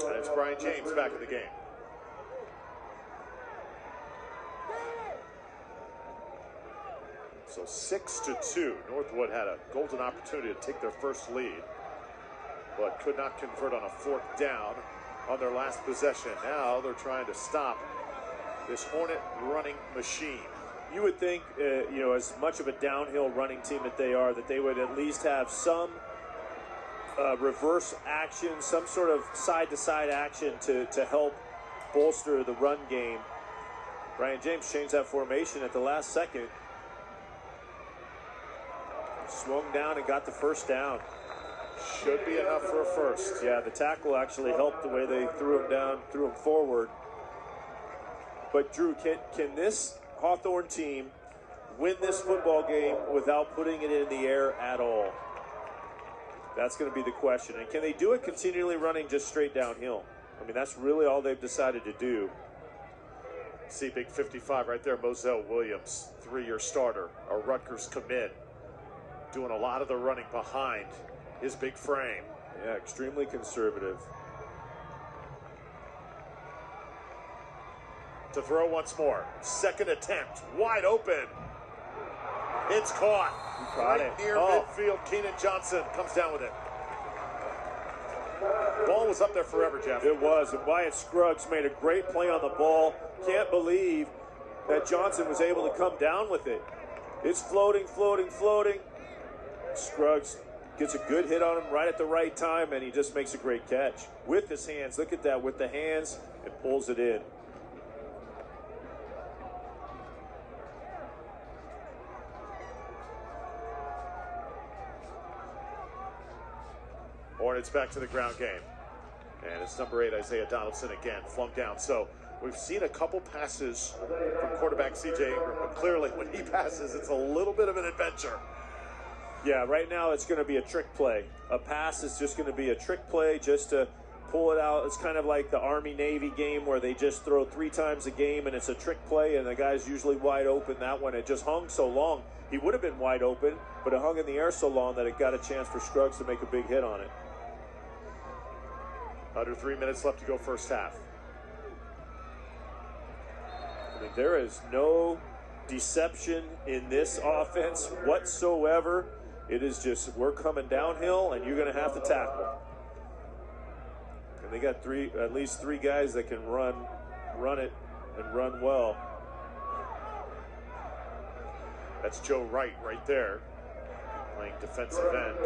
And it's Brian James back in the game. So 6-2. Northwood had a golden opportunity to take their first lead, but could not convert on a 4th down on their last possession. Now they're trying to stop this Hornet running machine. You would think, you know, as much of a downhill running team that they are, that they would at least have some reverse action, some sort of side-to-side action to help bolster the run game. Brian James changed that formation at the last second. Swung down and got the first down. Should be enough for a first. Yeah, the tackle actually helped the way they threw him down, threw him forward. But Drew, can this Hawthorne team win this football game without putting it in the air at all? That's going to be the question. And can they do it continually running just straight downhill? I mean, that's really all they've decided to do. See big 55 right there, Moselle Williams, 3-year starter, a Rutgers commit, doing a lot of the running behind his big frame. Yeah, extremely conservative. To throw once more. Second attempt, wide open. It's caught. Got Right it. near midfield. Keenan Johnson comes down with it. Ball was up there forever, Jeff. It was, and Wyatt Scruggs made a great play on the ball. Can't believe that Johnson was able to come down with it. It's floating, floating, floating. Scruggs gets a good hit on him right at the right time, and he just makes a great catch with his hands. Look at that, with the hands, and pulls it in. Hornets back to the ground game. And it's number 8, Isaiah Donaldson again, flung down. So we've seen a couple passes from quarterback C.J. Ingram, but clearly when he passes, it's a little bit of an adventure. Yeah, right now it's going to be a trick play. A pass is just going to be a trick play just to pull it out. It's kind of like the Army-Navy game where they just throw 3 times a game and it's a trick play and the guy's usually wide open. That one, it just hung so long. He would have been wide open, but it hung in the air so long that it got a chance for Scruggs to make a big hit on it. Under 3 minutes left to go first half. I mean, there is no deception in this offense whatsoever. It is just, we're coming downhill and you're going to have to tackle. And they got at least three guys that can run it and run well. That's Joe Wright right there, playing defensive end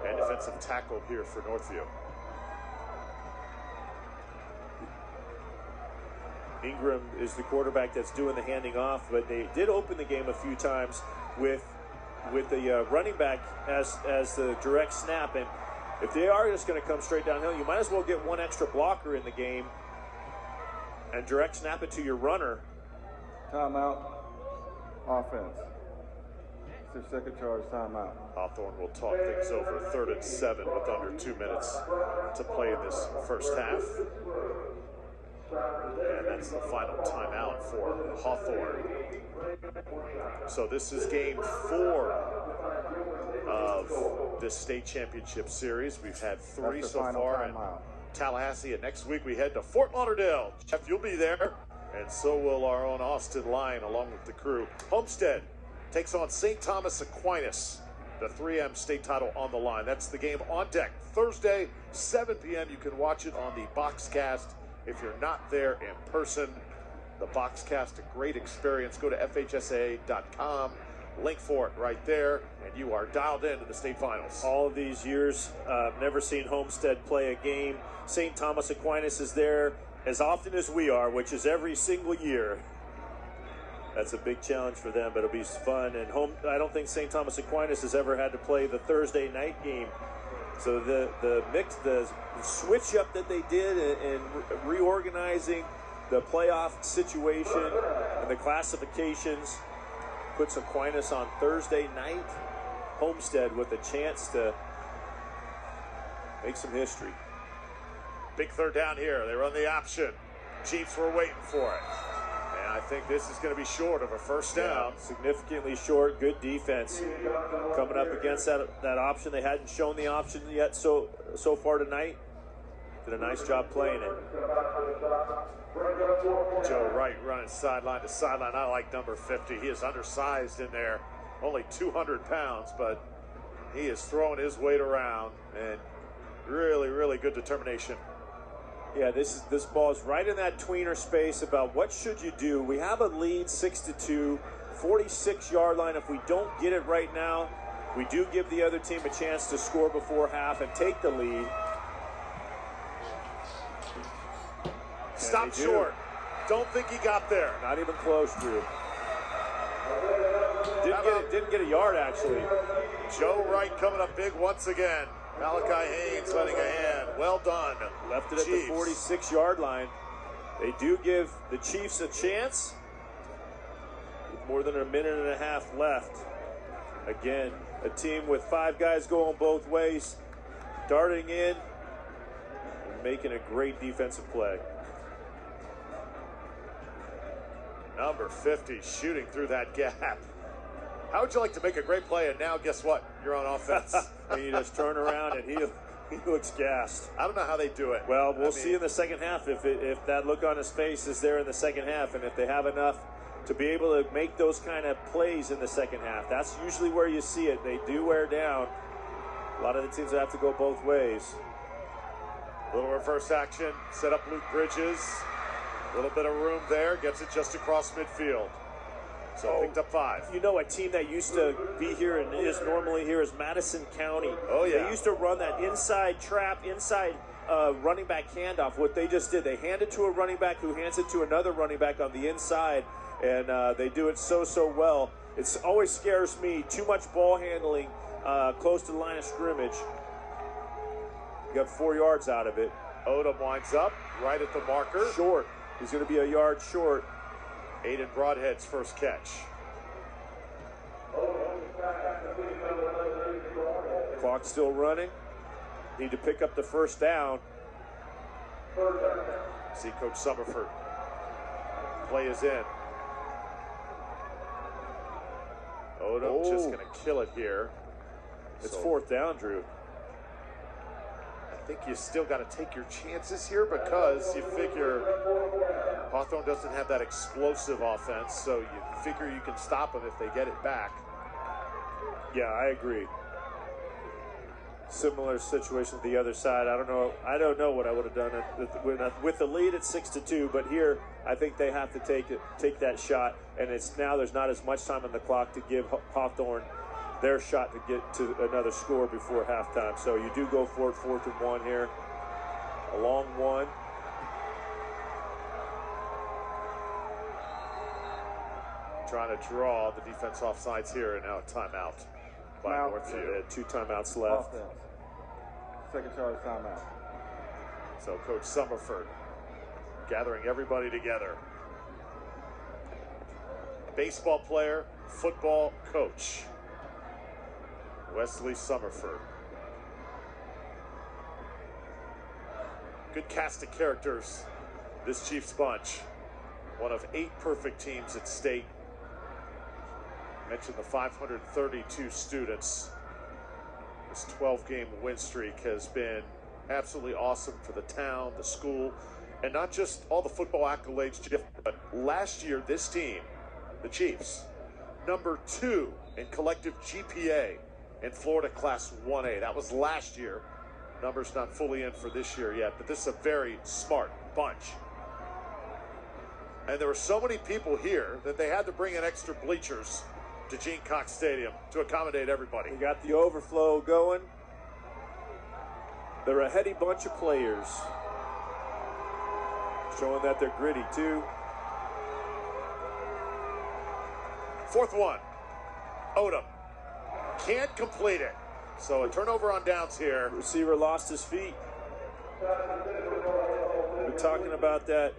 and defensive tackle here for Northview. Ingram is the quarterback that's doing the handing off, but they did open the game a few times with the running back as the direct snap. And if they are just going to come straight downhill, you might as well get one extra blocker in the game and direct snap it to your runner. Timeout. Offense. 6-second charge, timeout. Hawthorne will talk things over. 3rd and 7 with under 2 minutes to play in this first half. And that's the final timeout for Hawthorne. So this is game 4 of this state championship series. We've had 3 so far in Tallahassee, and next week we head to Fort Lauderdale. Jeff, you'll be there, and so will our own Austin Lyon along with the crew. Homestead takes on St. Thomas Aquinas. The 3M state title on the line. That's the game on deck. Thursday, 7 p.m. You can watch it on the Boxcast. If you're not there in person, the Boxcast, a great experience. Go to FHSAA.com, link for it right there, and you are dialed into the state finals. All of these years, never seen Homestead play a game. St. Thomas Aquinas is there as often as we are, which is every single year. That's a big challenge for them, but it'll be fun. And I don't think St. Thomas Aquinas has ever had to play the Thursday night game. So the switch up that they did in reorganizing the playoff situation and the classifications puts Aquinas on Thursday night. Homestead with a chance to make some history. Big 3rd down here. They run the option. Chiefs were waiting for it. And I think this is going to be short of a first down. Yeah, significantly short. Good defense coming up against that option. They hadn't shown the option yet so far tonight. Did a nice job playing it. Joe Wright running sideline to sideline. I like number 50. He is undersized in there. Only 200 pounds, but he is throwing his weight around. And really, really good determination. Yeah, this ball is right in that tweener space about what should you do. We have a lead 6-2, 46-yard line. If we don't get it right now, we do give the other team a chance to score before half and take the lead. Stop short. Don't think he got there. Not even close, Drew. Didn't get a yard, actually. Joe Wright coming up big once again. Malachi Haynes letting a hand. Well done. Left it at the 46-yard line. They do give the Chiefs a chance with more than a minute and a half left. Again, a team with 5 guys going both ways, darting in and making a great defensive play. Number 50 shooting through that gap. How would you like to make a great play and now guess what? You're on offense. And you just turn around and he looks gassed. I don't know how they do it. Well, we'll see in the second half if that look on his face is there in the second half, and if they have enough to be able to make those kind of plays in the second half. That's usually where you see it. They do wear down. A lot of the teams have to go both ways. Little reverse action, set up Luke Bridges. A little bit of room there, gets it just across midfield. So picked up 5. You know, a team that used to be here and is normally here is Madison County. Oh, yeah. They used to run that inside trap, inside running back handoff. What they just did, they hand it to a running back who hands it to another running back on the inside, and they do it so well. It always scares me, too much ball handling close to the line of scrimmage. You got 4 yards out of it. Odom winds up right at the marker. Short. He's going to be a yard short. Aiden Broadhead's first catch. Clock still running. Need to pick up the first down. See Coach Summerford. Play is in. Odom just going to kill it here. It's 4th down, Drew. I think you still got to take your chances here because you figure Hawthorne doesn't have that explosive offense, so you figure you can stop them if they get it back. Yeah, I agree. Similar situation to the other side. I don't know what I would have done with the lead at 6-2, but here I think they have to take that shot, and there's not as much time on the clock to give Hawthorne their shot to get to another score before halftime. So you do go for it, 4th and 1 here. A long one. Trying to draw the defense offsides here, and now a timeout by Northview. 2 timeouts left. Offense. Second charge timeout. So Coach Summerford gathering everybody together. Baseball player, football coach. Wesley Summerford. Good cast of characters, this Chiefs bunch. One of 8 perfect teams at state. Mentioned the 532 students. This 12-game win streak has been absolutely awesome for the town, the school, and not just all the football accolades, Jeff, but last year this team, the Chiefs, number 2 in collective GPA in Florida Class 1A. That was last year. Numbers not fully in for this year yet, but this is a very smart bunch. And there were so many people here that they had to bring in extra bleachers to Gene Cox Stadium to accommodate everybody. We got the overflow going. They're a heady bunch of players, showing that they're gritty too. 4th 1. Odom can't complete it. So a turnover on downs here. Receiver lost his feet. We're talking about that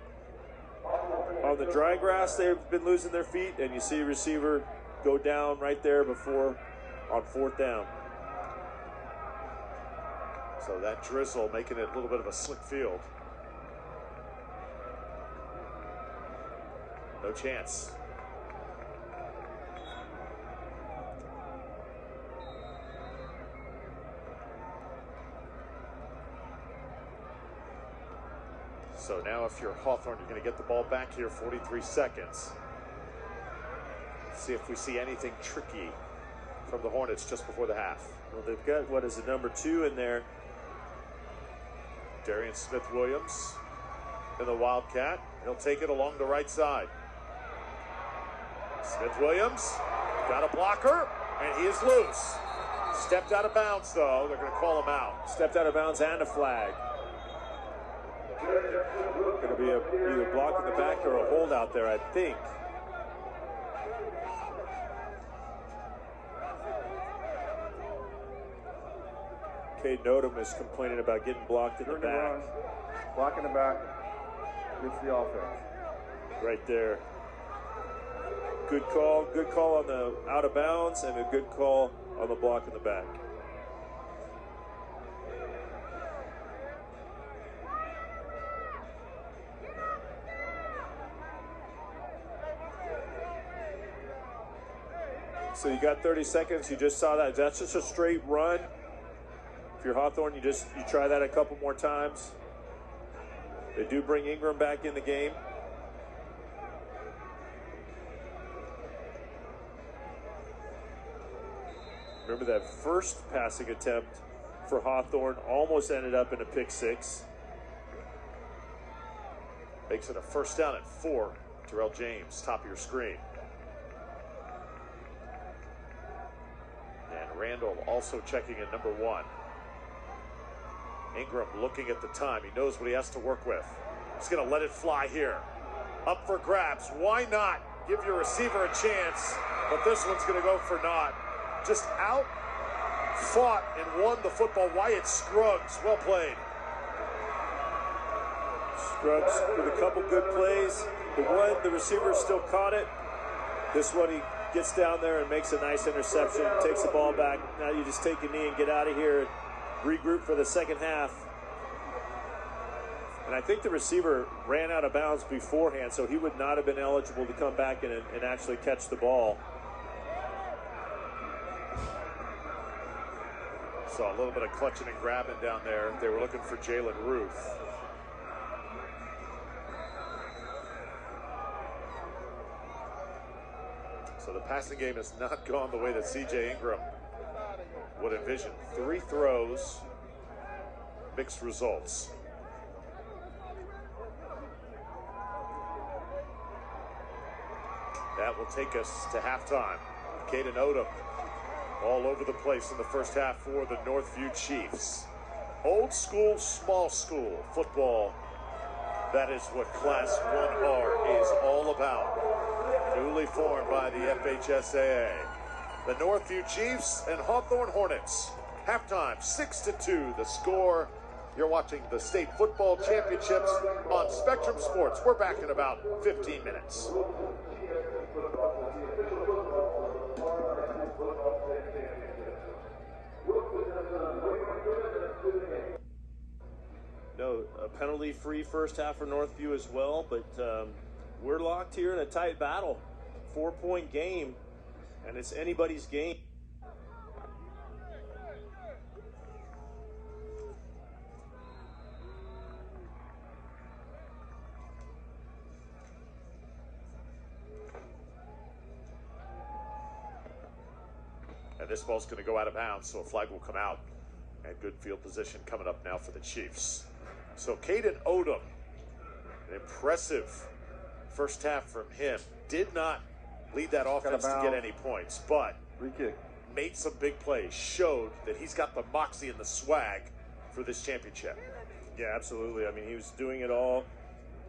on the dry grass. They've been losing their feet, and you see a receiver go down right there before on 4th down. So that drizzle making it a little bit of a slick field. No chance. So now if you're Hawthorne, you're going to get the ball back here, 43 seconds. See if we see anything tricky from the Hornets just before the half. Well, they've got, what is it, number 2 in there. Darian Smith-Williams in the Wildcat. He'll take it along the right side. Smith-Williams got a blocker, and he is loose. Stepped out of bounds, though. They're going to call him out. Stepped out of bounds and a flag. Going to be either a block in the back or a hold out there, I think. Caden Odom is complaining about getting blocked in the back. Block in the back. Gets the offense. Right there. Good call. Good call on the out of bounds and a good call on the block in the back. So you got 30 seconds. You just saw that. That's just a straight run. If you're Hawthorne, you try that a couple more times. They do bring Ingram back in the game. Remember that first passing attempt for Hawthorne almost ended up in a pick six. Makes it a first down at 4. Terrell James, top of your screen. And Randall also checking in number 1. Ingram looking at the time. He knows what he has to work with. He's going to let it fly here. Up for grabs. Why not? Give your receiver a chance. But this one's going to go for naught. Just out, fought, and won the football. Wyatt Scruggs. Well played. Scruggs with a couple good plays. The receiver still caught it. This one, he gets down there and makes a nice interception, takes the ball back. Now you just take a knee and get out of here and regroup for the second half. And I think the receiver ran out of bounds beforehand, so he would not have been eligible to come back and actually catch the ball. Saw a little bit of clutching and grabbing down there. They were looking for Jalen Ruth. So the passing game has not gone the way that C.J. Ingram would envision. 3 throws, mixed results. That will take us to halftime. Caden Odom all over the place in the first half for the Northview Chiefs. Old school, small school football. That is what Class 1R is all about. Newly formed by the FHSAA. The Northview Chiefs and Hawthorne Hornets. Halftime, 6-2 the score. You're watching the State Football Championships on Spectrum Sports. We're back in about 15 minutes. No, a penalty-free first half for Northview as well, but we're locked here in a tight battle. 4-point game, and it's anybody's game. And this ball's going to go out of bounds, so a flag will come out. And good field position coming up now for the Chiefs. So Caden Odom, an impressive first half from him. Did not lead that offense to get any points, but made some big plays. Showed that he's got the moxie and the swag for this championship. Yeah, absolutely. I mean, he was doing it all.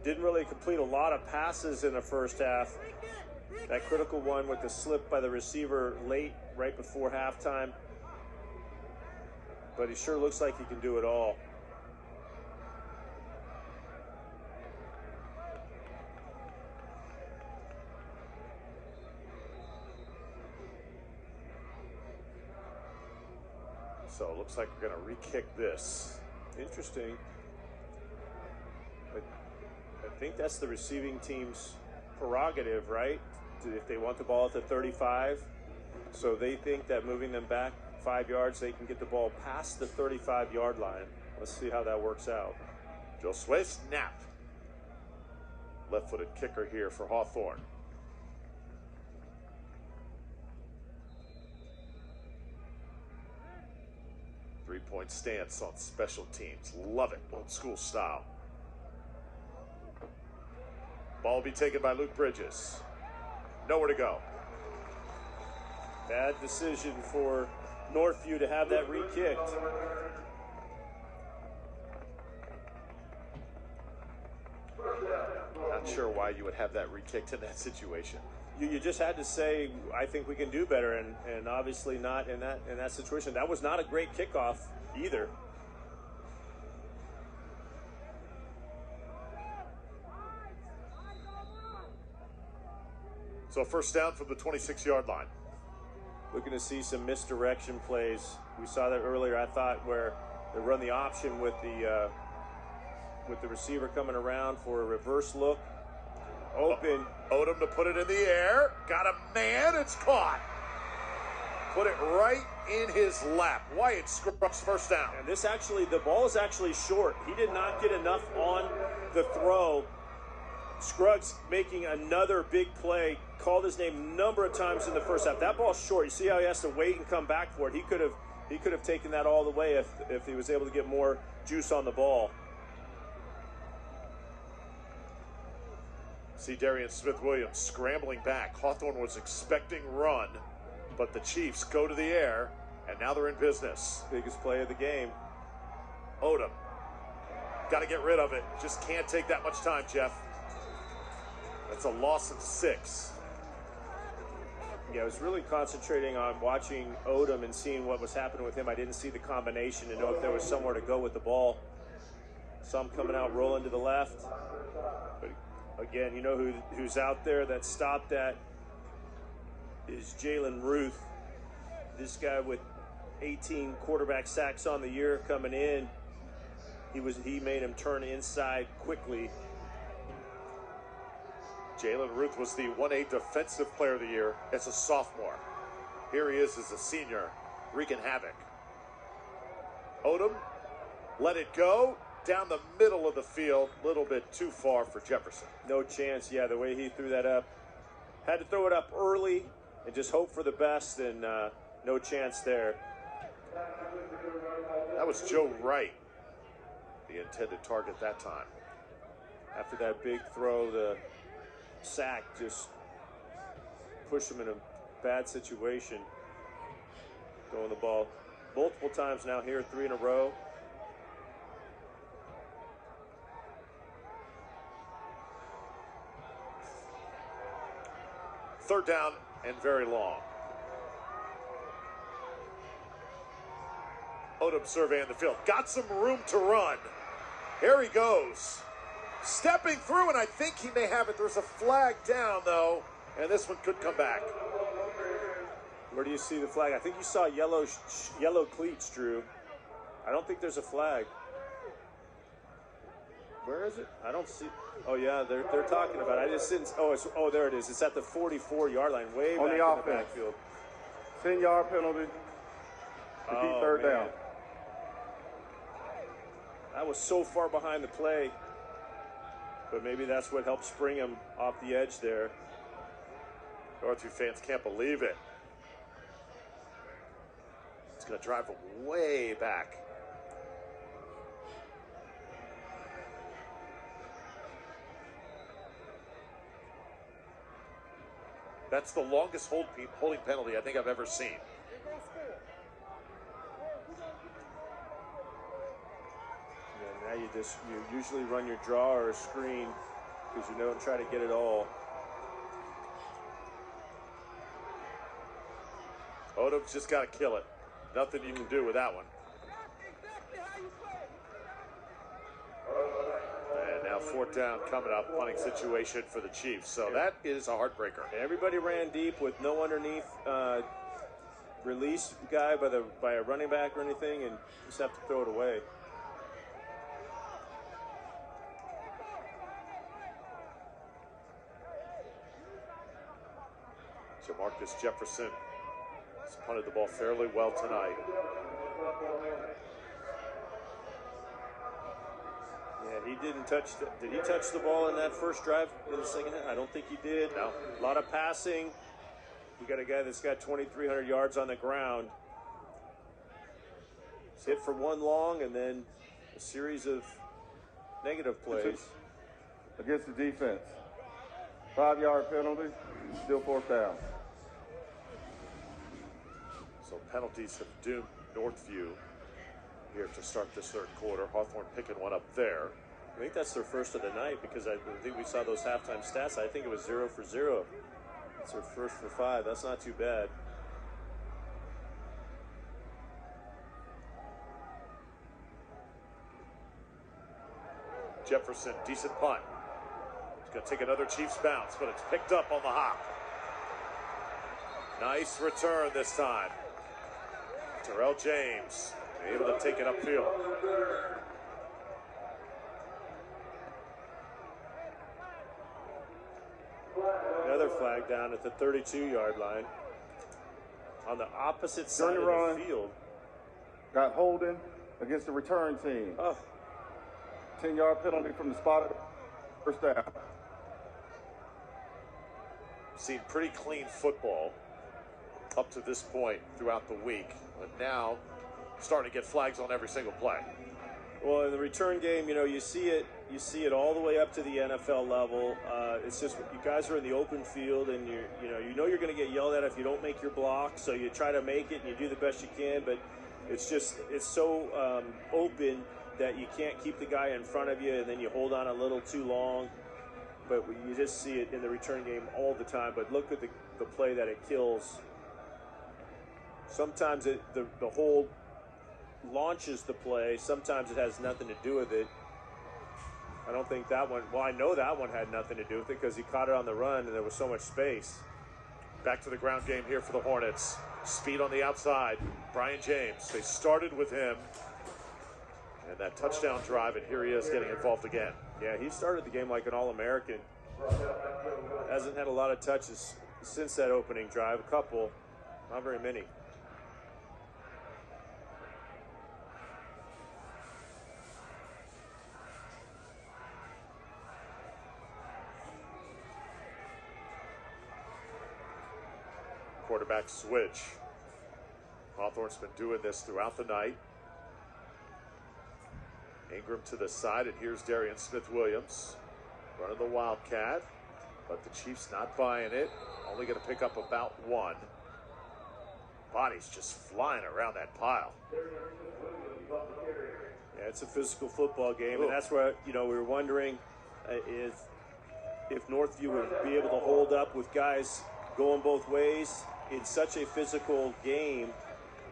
Didn't really complete a lot of passes in the first half. That critical one with the slip by the receiver late, right before halftime. But he sure looks like he can do it all. So it looks like we're going to re-kick this. Interesting. I think that's the receiving team's prerogative, right? If they want the ball at the 35. So they think that moving them back 5 yards, they can get the ball past the 35-yard line. Let's see how that works out. Josue Snap. Left-footed kicker here for Hawthorne. Three-point stance on special teams. Love it, old school style. Ball will be taken by Luke Bridges. Nowhere to go. Bad decision for Northview to have that re-kicked. Not sure why you would have that re-kicked in that situation. You just had to say, I think we can do better, and obviously not in that situation. That was not a great kickoff either. So first down from the 26-yard line. Looking to see some misdirection plays. We saw that earlier, I thought, where they run the option with the receiver coming around for a reverse look. Open. Odom to put it in the air. Got a man. It's caught. Put it right in his lap. Wyatt Scruggs first down. And this actually, the ball is actually short. He did not get enough on the throw Scruggs making another big play, called his name a number of times in the first half. That ball's short. You see how he has to wait and come back for it. He could have taken that all the way if he was able to get more juice on the ball. See Darian Smith-Williams scrambling back. Hawthorne was expecting run, but the Chiefs go to the air, and now they're in business. Biggest play of the game. Odom. Got to get rid of it. Just can't take that much time, Jeff. That's a loss of 6. Yeah, I was really concentrating on watching Odom and seeing what was happening with him. I didn't see the combination to know if there was somewhere to go with the ball. Some coming out rolling to the left. But again, you know who's out there that stopped that is Jalen Ruth. This guy with 18 quarterback sacks on the year coming in. He made him turn inside quickly. Jalen Ruth was the 1A Defensive Player of the Year as a sophomore. Here he is as a senior, wreaking havoc. Odom let it go down the middle of the field, a little bit too far for Jefferson. No chance, yeah, the way he threw that up. Had to throw it up early and just hope for the best, and no chance there. That was Joe Wright, the intended target that time. After that big throw, the sack just pushed him in a bad situation. Throwing the ball multiple times now here, 3 in a row. Third down and very long. Odom surveying the field. Got some room to run. Here he goes. Stepping through, and I think he may have it. There's a flag down, though, and this one could come back. Where do you see the flag? I think you saw yellow cleats, Drew. I don't think there's a flag. Where is it? I don't see. Oh yeah, they're talking about it. I just didn't. Oh, there it is. It's at the 44-yard line, way on back the in the backfield. 10-yard penalty. Third down. That was so far behind the play, but maybe that's what helped spring him off the edge there. Northview fans can't believe it. It's going to drive him way back. That's the longest holding penalty I think I've ever seen. Yeah, now you usually run your draw or a screen because you don't try to get it all. Odom's just got to kill it. Nothing you can do with that one. And now fourth down coming up, punting situation for the Chiefs. So that is a heartbreaker. Everybody ran deep with no underneath release guy by a running back or anything, and just have to throw it away. Jamarcus Jefferson has punted the ball fairly well tonight. Yeah, he didn't touch. Did he touch the ball in that first drive in the second half? I don't think he did. No. A lot of passing. We got a guy that's got 2,300 yards on the ground. He's hit for one long and then a series of negative plays. Against the defense. 5-yard penalty, still fourth down. So penalties have doomed Northview here to start this third quarter. Hawthorne picking one up there. I think that's their first of the night because I think we saw those halftime stats. I think it was 0 for 0. It's their first for 5. That's not too bad. Jefferson, decent punt. He's going to take another Chiefs bounce, but it's picked up on the hop. Nice return this time. Terrell James able to take it upfield. Another flag down at the 32-yard line on the opposite side of the field. Got holding against the return team. 10-yard penalty from the spot. First down. Seen pretty clean football up to this point throughout the week, but now starting to get flags on every single play. Well, in the return game, you know, you see it all the way up to the NFL level. It's just you guys are in the open field, and you know you're going to get yelled at if you don't make your block. So you try to make it, and you do the best you can. But it's so open that you can't keep the guy in front of you, and then you hold on a little too long. But you just see it in the return game all the time. But look at the play that it kills. Sometimes the hold launches the play. Sometimes it has nothing to do with it. I don't think that one, well, I know that one had nothing to do with it because he caught it on the run and there was so much space. Back to the ground game here for the Hornets. Speed on the outside. Brian James. They started with him. And that touchdown drive, and here he is getting involved again. Yeah, he started the game like an All-American. Hasn't had a lot of touches since that opening drive. A couple, not very many. Quarterback switch. Hawthorne's been doing this throughout the night. Ingram to the side, and here's Darian Smith-Williams running the Wildcat, but the Chiefs not buying it. Only going to pick up about one. Bodies just flying around that pile. Yeah, it's a physical football game, and that's where, you know, we were wondering if Northview would be able to hold up with guys going both ways in such a physical game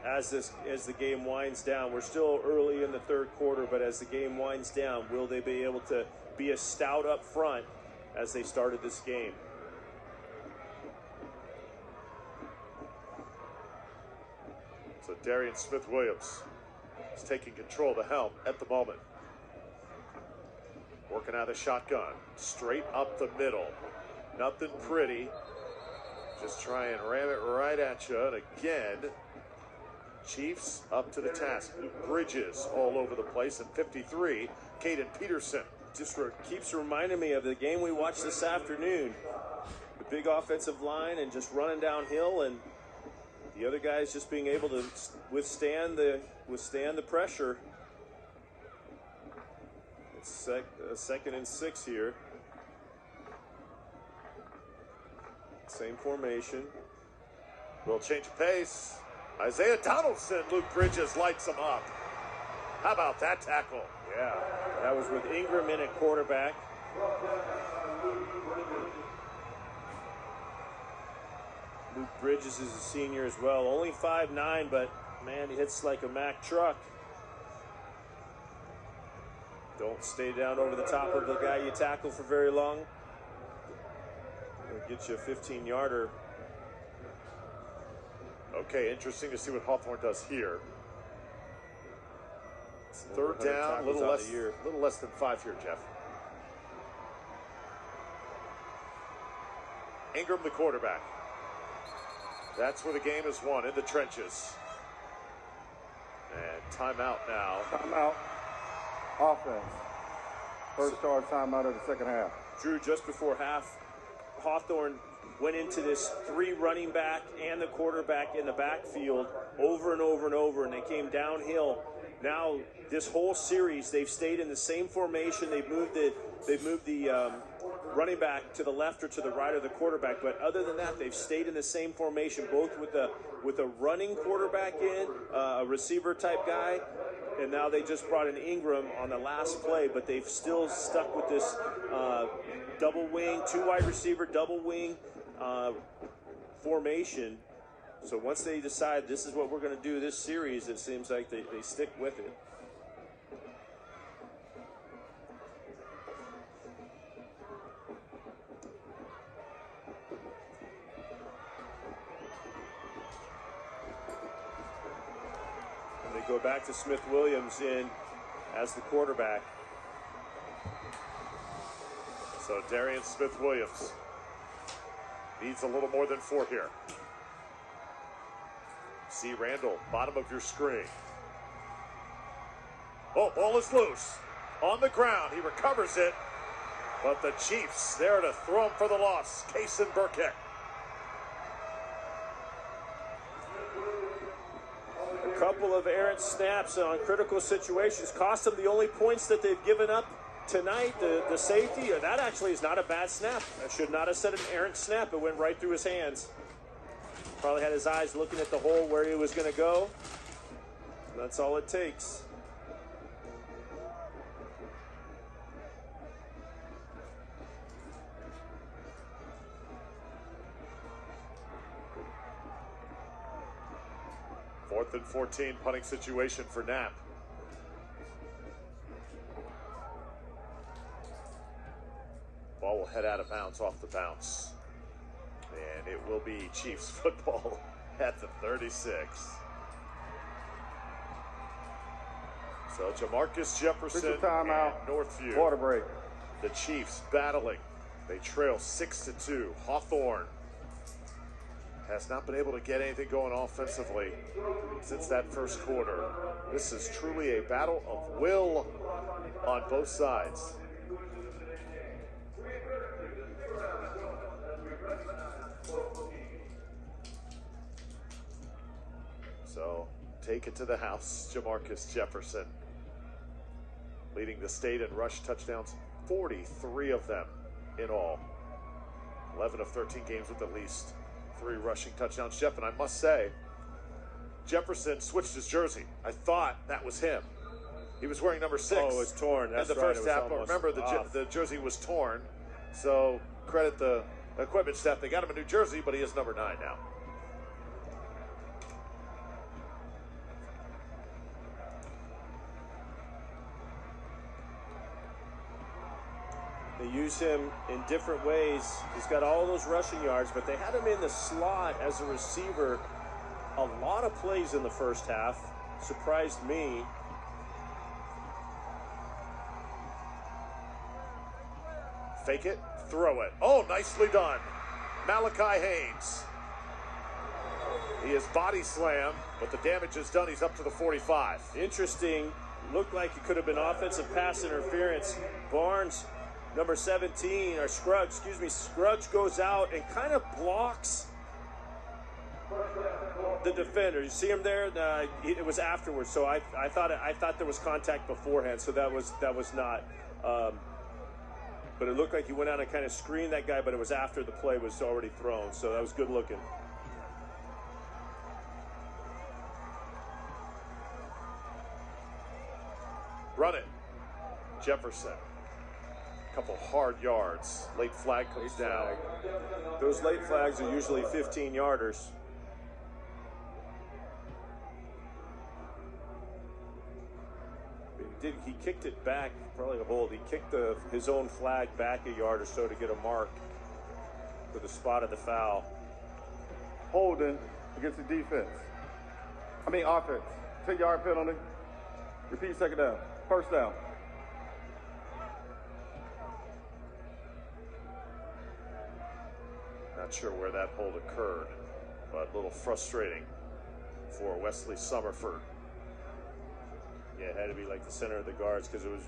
as the game winds down. We're still early in the third quarter, but as the game winds down, will they be able to be as stout up front as they started this game? So Darian Smith-Williams is taking control of the helm at the moment. Working out of the shotgun, straight up the middle. Nothing pretty. Just try and ram it right at you. And again, Chiefs up to the task. Luke Bridges all over the place. And 53, Caden Peterson. Just keeps reminding me of the game we watched this afternoon. The big offensive line and just running downhill, and the other guys just being able to withstand the pressure. It's second and 6 here. Same formation. Little change of pace. Isaiah Donaldson, Luke Bridges lights him up. How about that tackle? Yeah, that was with Ingram in at quarterback. Luke Bridges is a senior as well. Only 5'9", but man, he hits like a Mack truck. Don't stay down over the top of the guy you tackle for very long. It'll get you a 15-yarder. Okay, interesting to see what Hawthorne does here. It's third down, a little less than 5 here, Jeff. Ingram, the quarterback. That's where the game is won, in the trenches. And timeout now. Timeout. Offense. First charge timeout of the second half. Drew, just before half, Hawthorne went into this 3 running back and the quarterback in the backfield over and over and over, and they came downhill. Now, this whole series, they've stayed in the same formation. They've moved the running back to the left or to the right of the quarterback. But other than that, they've stayed in the same formation, both with a running quarterback in, a receiver type guy, and now they just brought in Ingram on the last play. But they've still stuck with this double wing, 2 wide receiver, double wing formation. So once they decide this is what we're going to do this series, it seems like they stick with it. And they go back to Smith-Williams in as the quarterback. So Darian Smith-Williams needs a little more than 4 here. See Randall, bottom of your screen. Oh, ball is loose. On the ground, he recovers it. But the Chiefs there to throw him for the loss. Kason Burkett. couple of errant snaps on critical situations. Cost them the only points that they've given up tonight. The safety, that actually is not a bad snap. I should not have said an errant snap. It went right through his hands. Probably had his eyes looking at the hole where he was going to go. That's all it takes. Fourth and 14, punting situation for Knapp. Ball will head out of bounds off the bounce. And it will be Chiefs football at the 36. So Jamarcus Jefferson and Northview. Water break. The Chiefs battling. They trail 6-2. Hawthorne has not been able to get anything going offensively since that first quarter. This is truly a battle of will on both sides. So take it to the house, Jamarcus Jefferson, leading the state in rush touchdowns, 43 of them in all. 11 of 13 games with at least 3 rushing touchdowns. Jeff, and I must say, Jefferson switched his jersey. I thought that was him. He was wearing number 6. Oh, it was torn. That's in the right. first half. But remember, the jersey was torn. So credit the equipment staff. They got him a new jersey, but he is number 9 now. They use him in different ways. He's got all those rushing yards, but they had him in the slot as a receiver a lot of plays in the first half. Surprised me. Fake it, throw it. Oh, nicely done. Malachi Haynes. He is body slammed, but the damage is done. He's up to the 45. Interesting. Looked like it could have been offensive pass interference. Barnes, number 17, or Scruggs goes out and kind of blocks the defender. You see him there? It was afterwards, so I thought there was contact beforehand, so that was not. But it looked like he went out and kind of screened that guy, but it was after the play was already thrown, so that was good looking. Run it. Jefferson. Couple hard yards. Late flag comes down. Those late flags are usually 15-yarders. He kicked it back, probably a hold. He kicked his own flag back a yard or so to get a mark for the spot of the foul. Holding against the defense. Offense. 10-yard penalty. Repeat, second down. First down. Not sure where that hold occurred, but a little frustrating for Wesley Summerford. Yeah, it had to be like the center of the guards because it was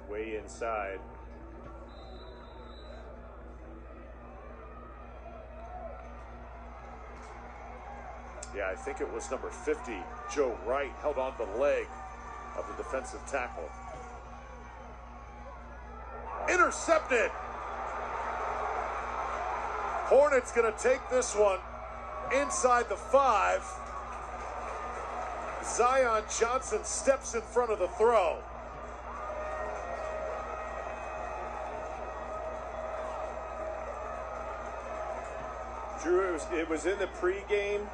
way inside. Yeah, I think it was number 50, Joe Wright, held on the leg of the defensive tackle. Intercepted! Hornets gonna take this one inside the 5. Zion Johnson steps in front of the throw. Drew, it was in the pregame.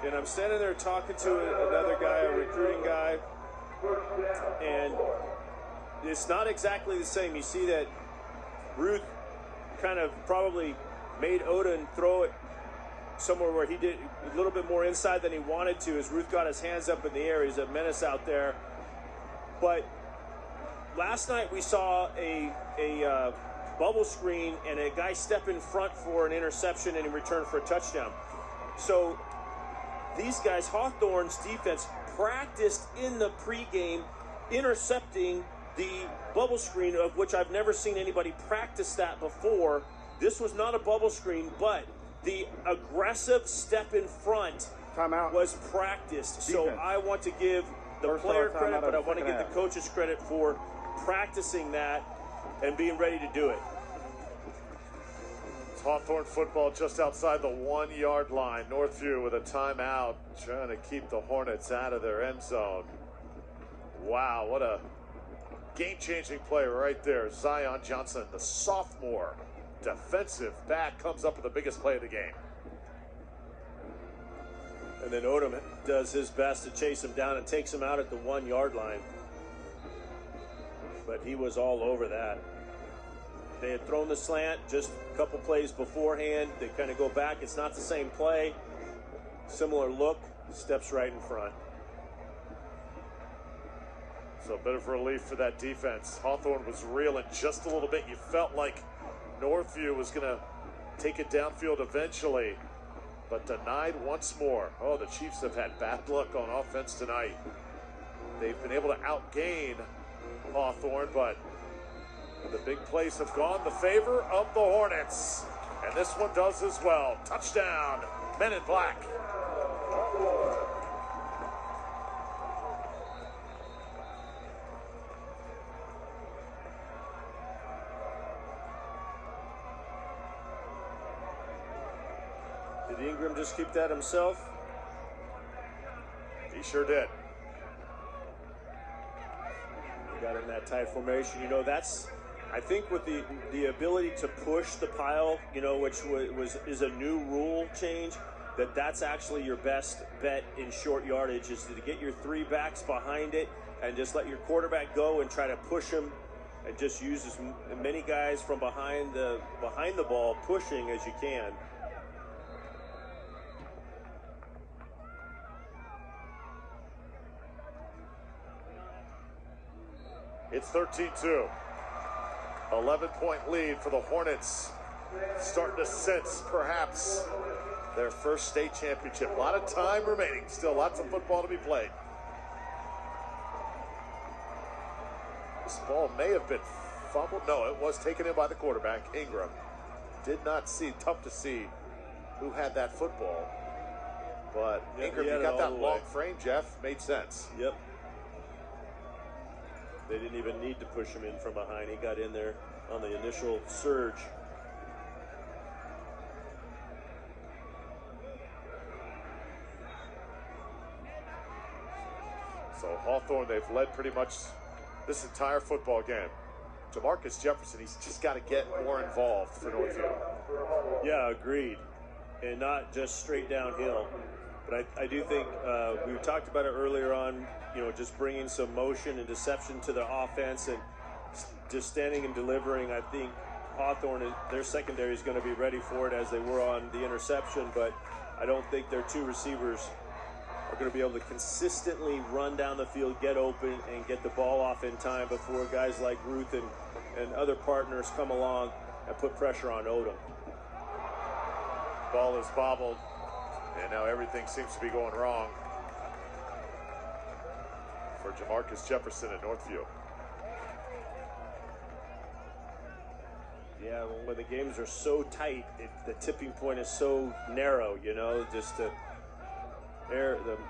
And I'm standing there talking to another guy, a recruiting guy. And it's not exactly the same. You see that Ruth kind of probably made Odin throw it somewhere where he did a little bit more inside than he wanted to as Ruth got his hands up in the air. He's a menace out there. But last night we saw a bubble screen and a guy step in front for an interception and in return for a touchdown. So these guys, Hawthorne's defense, practiced in the pregame intercepting the bubble screen, of which I've never seen anybody practice that before. This was not a bubble screen, but the aggressive step in front Timeout. was practiced. So Defense. I want to give the First player timeout credit, of but the I want to second give the half. coaches credit for practicing that and being ready to do it. It's Hawthorne football just outside the 1-yard line. Northview with a timeout, trying to keep the Hornets out of their end zone. Wow, what a game-changing play right there. Zion Johnson, the sophomore defensive back, comes up with the biggest play of the game. And then Odom does his best to chase him down and takes him out at the 1-yard line. But he was all over that. They had thrown the slant just a couple plays beforehand. They kind of go back. It's not the same play. Similar look. Steps right in front. So a bit of relief for that defense. Hawthorne was reeling just a little bit. You felt like Northview was going to take it downfield eventually, but denied once more. Oh, the Chiefs have had bad luck on offense tonight. They've been able to outgain Hawthorne, but the big plays have gone the favor of the Hornets. And this one does as well. Touchdown, Men in Black. Did Ingram just keep that himself? He sure did. He got in that tight formation. You know, that's, I think, with the ability to push the pile, you know, which is a new rule change, that's actually your best bet in short yardage, is to get your 3 backs behind it and just let your quarterback go and try to push him, and just use as many guys from behind the ball pushing as you can. It's 13-2. 11-point lead for the Hornets. Starting to sense, perhaps, their first state championship. A lot of time remaining. Still lots of football to be played. This ball may have been fumbled. No, it was taken in by the quarterback, Ingram. Did not see, tough to see who had that football. But Yeah, Ingram, he you had it got all that the long way. frame, Jeff. Made sense. Yep. They didn't even need to push him in from behind. He got in there on the initial surge. So Hawthorne, they've led pretty much this entire football game. Jamarcus Jefferson, he's just got to get more involved for Northview. Yeah, agreed. And not just straight downhill. But I do think we talked about it earlier on, you know, just bringing some motion and deception to the offense and just standing and delivering. I think Hawthorne, their secondary is going to be ready for it, as they were on the interception, but I don't think their 2 receivers are going to be able to consistently run down the field, get open, and get the ball off in time before guys like Ruth and other partners come along and put pressure on Odom. Ball is bobbled, and now everything seems to be going wrong for Jamarcus Jefferson at Northview. Yeah, when the games are so tight, the tipping point is so narrow, you know, just the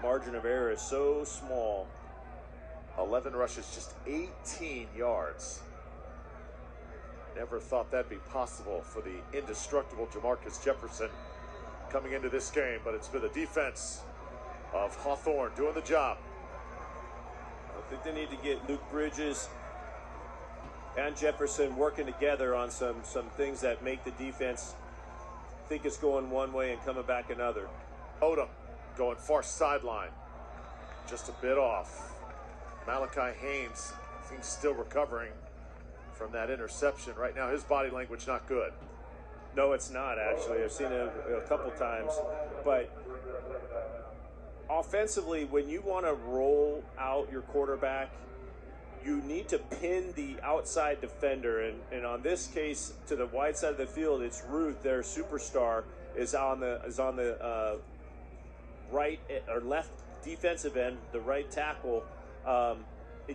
margin of error is so small. 11 rushes, just 18 yards. Never thought that'd be possible for the indestructible Jamarcus Jefferson coming into this game, but it's been the defense of Hawthorne doing the job. I think they need to get Luke Bridges and Jefferson working together on some things that make the defense think it's going one way and coming back another. Odom going far sideline, just a bit off. Malachi Haynes seems still recovering from that interception. Right now, his body language not good. No, it's not, actually. I've seen it a couple times. But offensively, when you want to roll out your quarterback, you need to pin the outside defender. And on this case, to the wide side of the field, it's Ruth, their superstar, is on the right or left defensive end, the right tackle.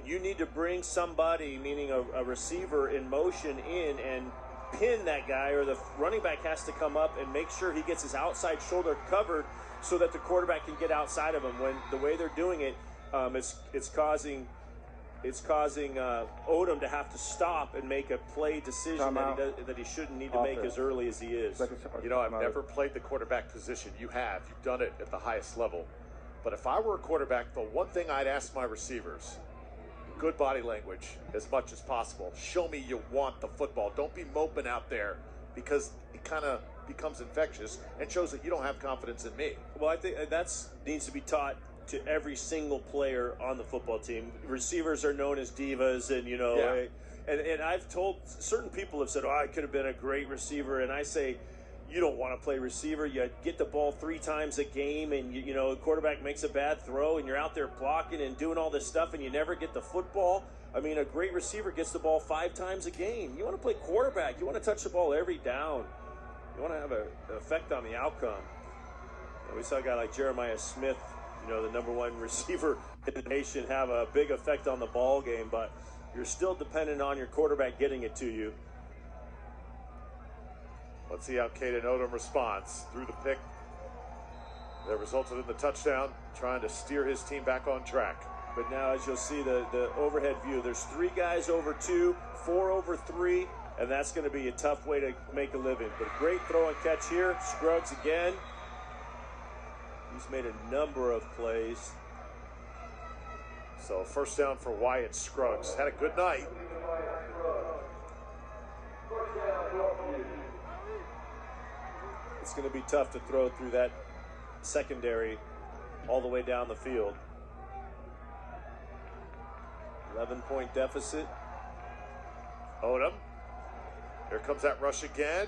You need to bring somebody, meaning a receiver, in motion in and pin that guy, or the running back has to come up and make sure he gets his outside shoulder covered so that the quarterback can get outside of him. When the way they're doing it, it's causing Odom to have to stop and make a play decision that he shouldn't need to make as early as he is. You know, I've never played the quarterback position. You have. You've done it at the highest level. But if I were a quarterback, the one thing I'd ask my receivers, good body language as much as possible. Show me you want the football. Don't be moping out there, because it kind of becomes infectious and shows that you don't have confidence in me. Well, I think that needs to be taught to every single player on the football team. Receivers are known as divas, and, you know, Yeah. and I've told certain people have said, oh, I could have been a great receiver, and I say, you don't want to play receiver. You get the ball 3 times a game, and you know, the quarterback makes a bad throw, and you're out there blocking and doing all this stuff, and you never get the football. I mean, a great receiver gets the ball 5 times a game. You want to play quarterback. You want to touch the ball every down. You want to have an effect on the outcome. And we saw a guy like Jeremiah Smith, you know, the #1 receiver in the nation, have a big effect on the ball game, but you're still dependent on your quarterback getting it to you. Let's see how Caden Odom responds. Through the pick that resulted in the touchdown, trying to steer his team back on track. But now, as you'll see, the overhead view, there's 3 guys over 2, 4 over 3, and that's going to be a tough way to make a living. But a great throw and catch here. Scruggs again. He's made a number of plays. So first down for Wyatt Scruggs. Had a good night. It's going to be tough to throw through that secondary all the way down the field. 11-point deficit. Odom. Here comes that rush again.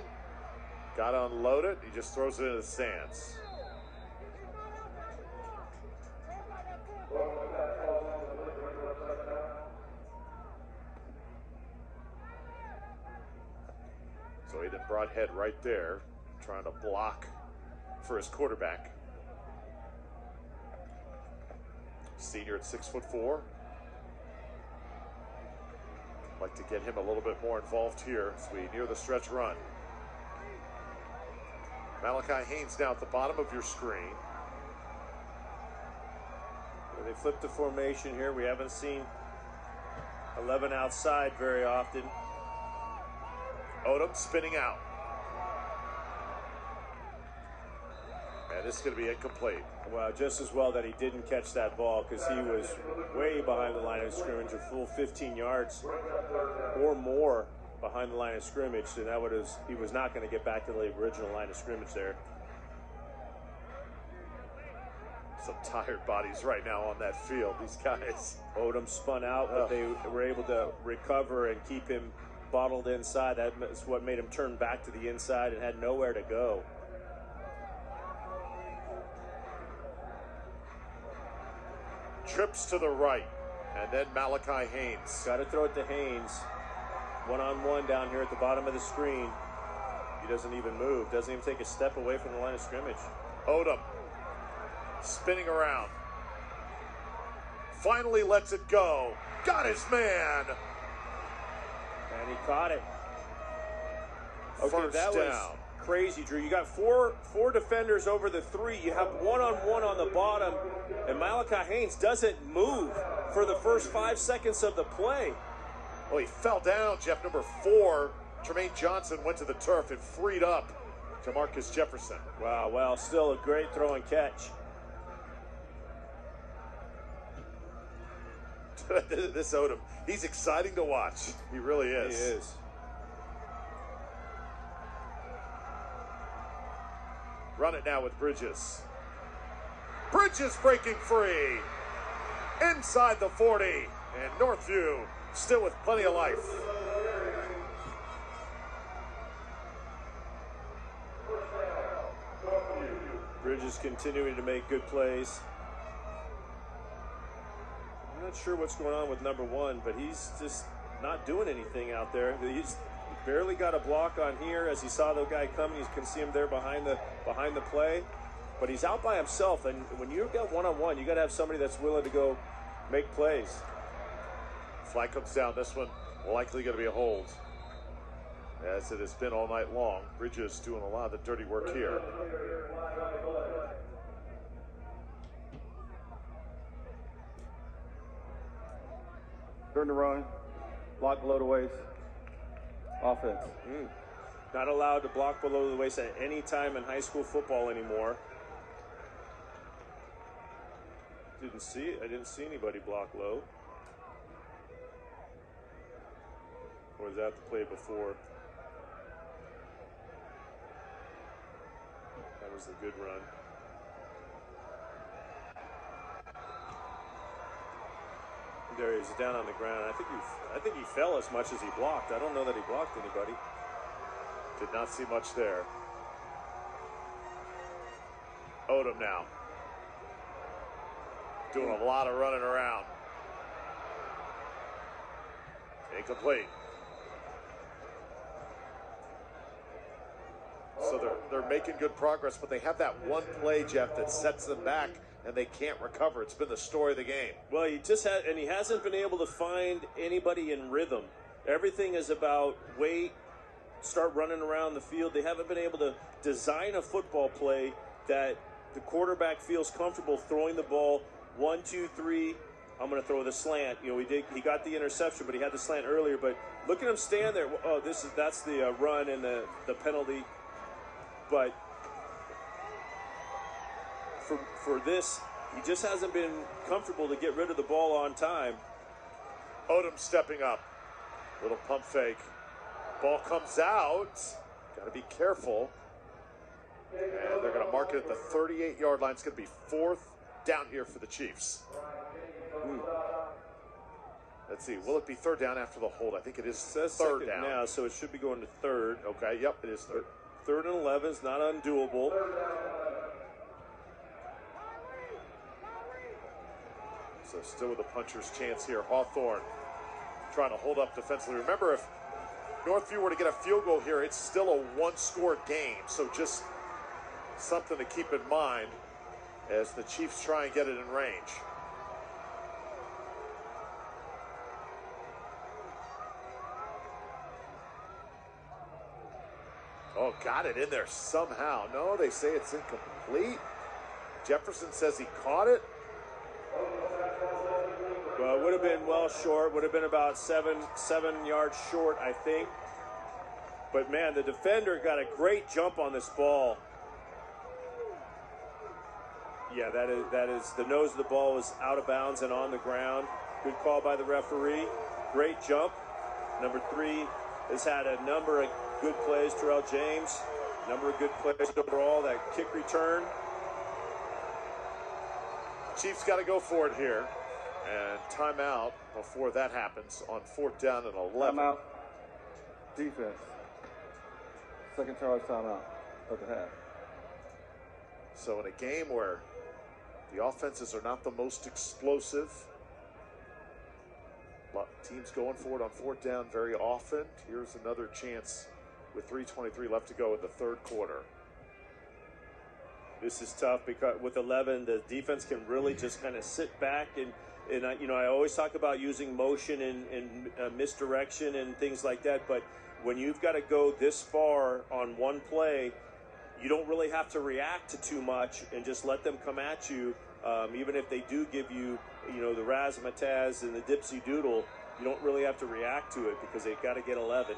Got to unload it. He just throws it into the stands. So Aiden Broadhead right there, trying to block for his quarterback. Senior at 6'4". Like to get him a little bit more involved here as we near the stretch run. Malachi Haynes now at the bottom of your screen. They flipped the formation here. We haven't seen 11 outside very often. Odom spinning out. And this is going to be incomplete. Well, just as well that he didn't catch that ball, because he was way behind the line of scrimmage, a full 15 yards or more behind the line of scrimmage, and he was not going to get back to the original line of scrimmage there. Some tired bodies right now on that field, these guys. Odom spun out, but they were able to recover and keep him bottled inside. That's what made him turn back to the inside and had nowhere to go. Trips to the right, and then Malachi Haynes. Got to throw it to Haynes. One-on-one down here at the bottom of the screen. He doesn't even move, doesn't even take a step away from the line of scrimmage. Odom spinning around. Finally lets it go. Got his man. And he caught it. Okay, First that down. was crazy, Drew. You got four defenders over the 3. You have one-on-one on the bottom, and Malachi Haynes doesn't move for the first 5 seconds of the play. Oh, he fell down, Jeff. Number 4, Tremaine Johnson, went to the turf and freed up Jamarcus Jefferson. Wow, well, still a great throw and catch. This Odom, he's exciting to watch. He really is. He is. Run it now with Bridges. Bridges breaking free. Inside the 40. And Northview still with plenty of life. Bridges continuing to make good plays. I'm not sure what's going on with number 1, but he's just not doing anything out there. He's barely got a block on here. As he saw the guy coming, you can see him there behind the play. But he's out by himself, and when you've got one-on-one, you got to have somebody that's willing to go make plays. Flag comes down. This one likely going to be a hold. as it has been all night long. Bridges doing a lot of the dirty work here. During the run, block below the waist, offense. Not allowed to block below the waist at any time in high school football anymore. I didn't see anybody block low. Or was that the play before? That was the good run. There he's down on the ground. I think he fell as much as he blocked. I don't know that he blocked anybody. Did not see much there. Odom now. Doing a lot of running around. Incomplete. So they're making good progress, but they have that one play, Jeff, that sets them back, and they can't recover. It's been the story of the game. Well, he hasn't been able to find anybody in rhythm. Everything is about wait, start running around the field. They haven't been able to design a football play that the quarterback feels comfortable throwing the ball 1, 2, 3. I'm going to throw the slant. You know, he got the interception, but he had the slant earlier. But look at him stand there. Oh, that's the run and the penalty. But for this, he just hasn't been comfortable to get rid of the ball on time. Odom stepping up. Little pump fake. Ball comes out. Got to be careful. And they're going to mark it at the 38-yard line. It's going to be 4th down here for the Chiefs. Let's see. Will it be 3rd down after the hold? I think it is 3rd down now, so it should be going to 3rd. Okay, yep, it is 3rd. 3rd and 11 is not undoable. So still with a puncher's chance here. Hawthorne trying to hold up defensively. Remember, if Northview were to get a field goal here, it's still a one-score game. So just something to keep in mind as the Chiefs try and get it in range. Oh, got it in there somehow. No, they say it's incomplete. Jefferson says he caught it. Well, it would have been well short. Would have been about 7 yards short, I think. But, man, the defender got a great jump on this ball. Yeah, that is the nose of the ball was out of bounds and on the ground. Good call by the referee. Great jump. Number 3 has had a number of good plays. Terrell James, number of good plays overall. That kick return. Chiefs got to go for it here. And timeout before that happens on 4th down and 11. Timeout. Defense. Second charge timeout of the half. So in a game where the offenses are not the most explosive, but teams going for it on 4th down very often. Here's another chance with 3:23 left to go in the 3rd quarter. This is tough because with 11, the defense can really just kind of sit back and you know, I always talk about using motion and misdirection and things like that. But when you've got to go this far on one play, you don't really have to react to too much and just let them come at you. Even if they do give you, you know, the razzmatazz and the dipsy doodle, you don't really have to react to it because they've got to get 11.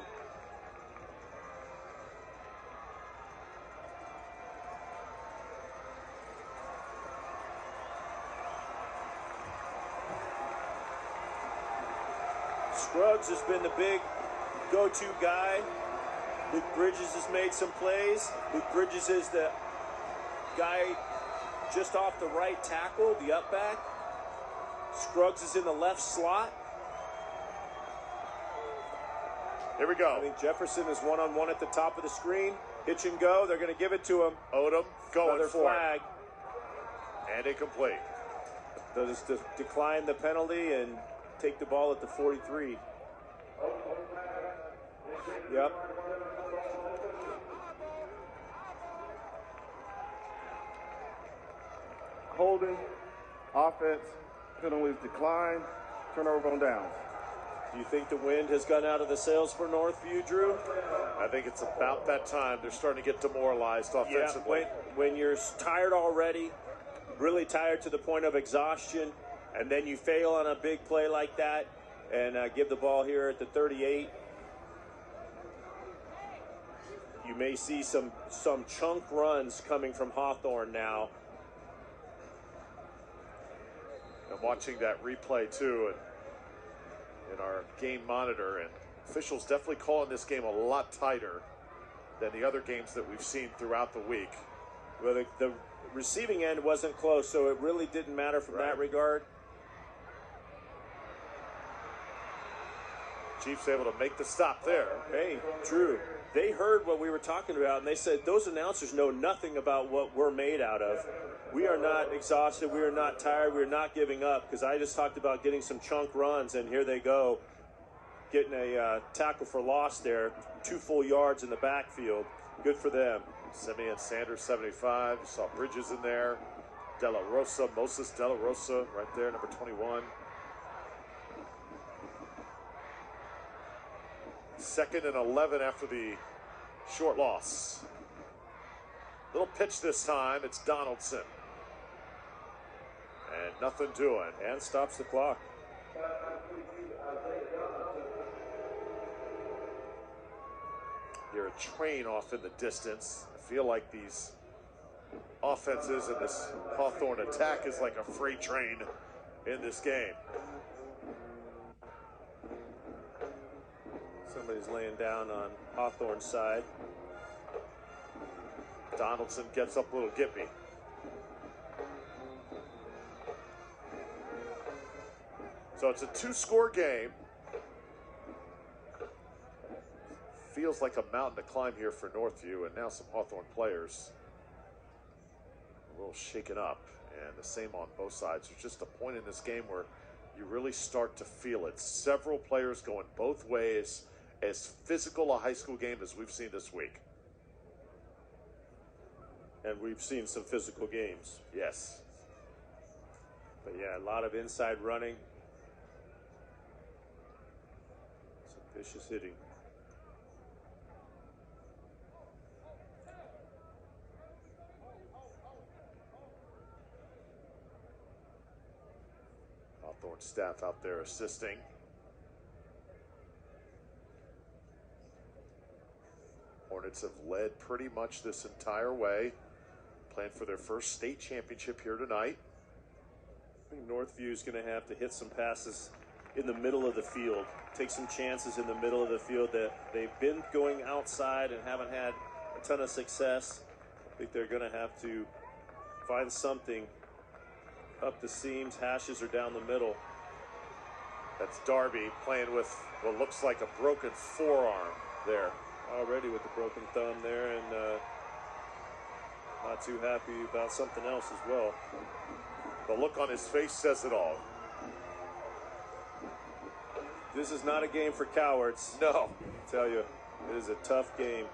Scruggs has been the big go-to guy. Luke Bridges has made some plays. Luke Bridges is the guy just off the right tackle, the up back. Scruggs is in the left slot. Here we go. I think Jefferson is one-on-one at the top of the screen. Hitch and go. They're going to give it to him. Odom going Another for flag. it. And incomplete. They'll just decline the penalty and take the ball at the 43. Yep. Holding, offense, penalties decline, turnover on downs. Do you think the wind has gone out of the sails for Northview, Drew? I think it's about that time they're starting to get demoralized offensively. Yeah, when you're tired already, really tired to the point of exhaustion, and then you fail on a big play like that and give the ball here at the 38, you may see some chunk runs coming from Hawthorne now. I'm watching that replay too in our game monitor, and officials definitely calling this game a lot tighter than the other games that we've seen throughout the week. Well, the receiving end wasn't close, so it really didn't matter from that regard. Chiefs able to make the stop there. Hey, Drew, they heard what we were talking about, and they said those announcers know nothing about what we're made out of. We are not exhausted. We are not tired. We are not giving up, because I just talked about getting some chunk runs, and here they go, getting a tackle for loss there, 2 full yards in the backfield. Good for them. Simeon Sanders, 75. You saw Bridges in there. Moses De La Rosa right there, number 21. Second and 11 after the short loss. Little pitch this time. It's Donaldson. And nothing doing. And stops the clock. Hear a train off in the distance. I feel like these offenses and this Hawthorne attack is like a freight train in this game. Somebody's laying down on Hawthorne's side. Donaldson gets up a little gippy. So it's a 2-score game. Feels like a mountain to climb here for Northview, and now some Hawthorne players a little shaken up, and the same on both sides. There's just a point in this game where you really start to feel it. Several players going both ways, as physical a high school game as we've seen this week. And we've seen some physical games. Yes. But yeah, a lot of inside running. Some vicious hitting. Hawthorne staff out there assisting. Hornets have led pretty much this entire way. Playing for their first state championship here tonight. I think Northview is going to have to hit some passes in the middle of the field. Take some chances in the middle of the field. That they've been going outside and haven't had a ton of success. I think they're going to have to find something up the seams, hashes, or down the middle. That's Darby playing with what looks like a broken forearm there. Already with the broken thumb there, and not too happy about something else as well. The look on his face says it all. This is not a game for cowards. No. I tell you, it is a tough game.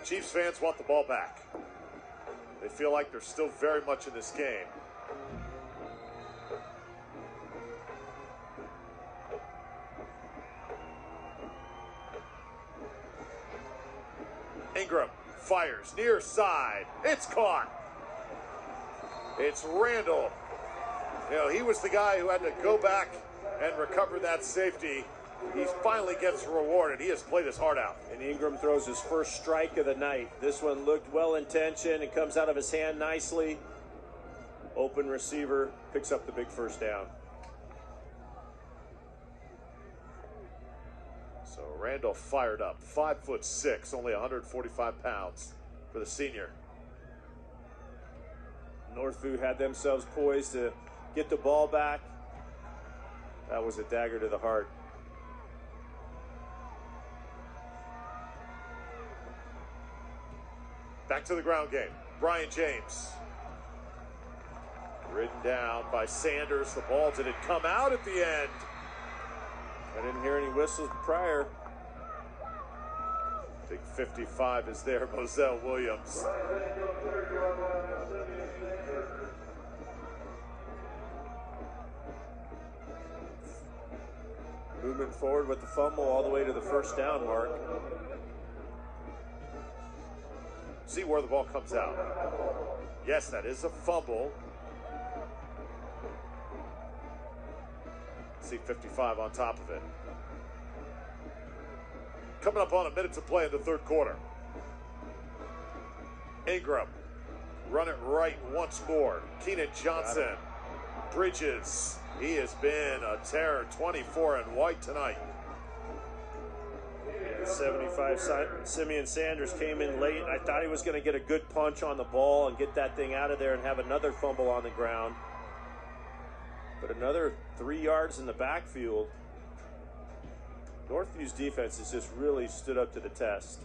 Chiefs fans want the ball back. They feel like they're still very much in this game. Ingram fires near side. It's caught. It's Randall. You know, he was the guy who had to go back and recover that safety. He finally gets rewarded. He has played his heart out. And Ingram throws his first strike of the night. This one looked well-intentioned. It comes out of his hand nicely. Open receiver, picks up the big first down. So Randall fired up. 5'6", only 145 pounds for the senior. Northview had themselves poised to get the ball back. That was a dagger to the heart. Back to the ground game. Brian James. Ridden down by Sanders. The ball didn't come out at the end. I didn't hear any whistles prior. Big 55 is there, Moselle Williams. Moving forward with the fumble all the way to the first down mark. See where the ball comes out. Yes, that is a fumble. See 55 on top of it. Coming up on a minute to play in the third quarter. Ingram, run it right once more. Keenan Johnson, Bridges. He has been a terror, 24 and white tonight. 75, Simeon Sanders came in late. I thought he was going to get a good punch on the ball and get that thing out of there and have another fumble on the ground. But another 3 yards in the backfield. Northview's defense has just really stood up to the test.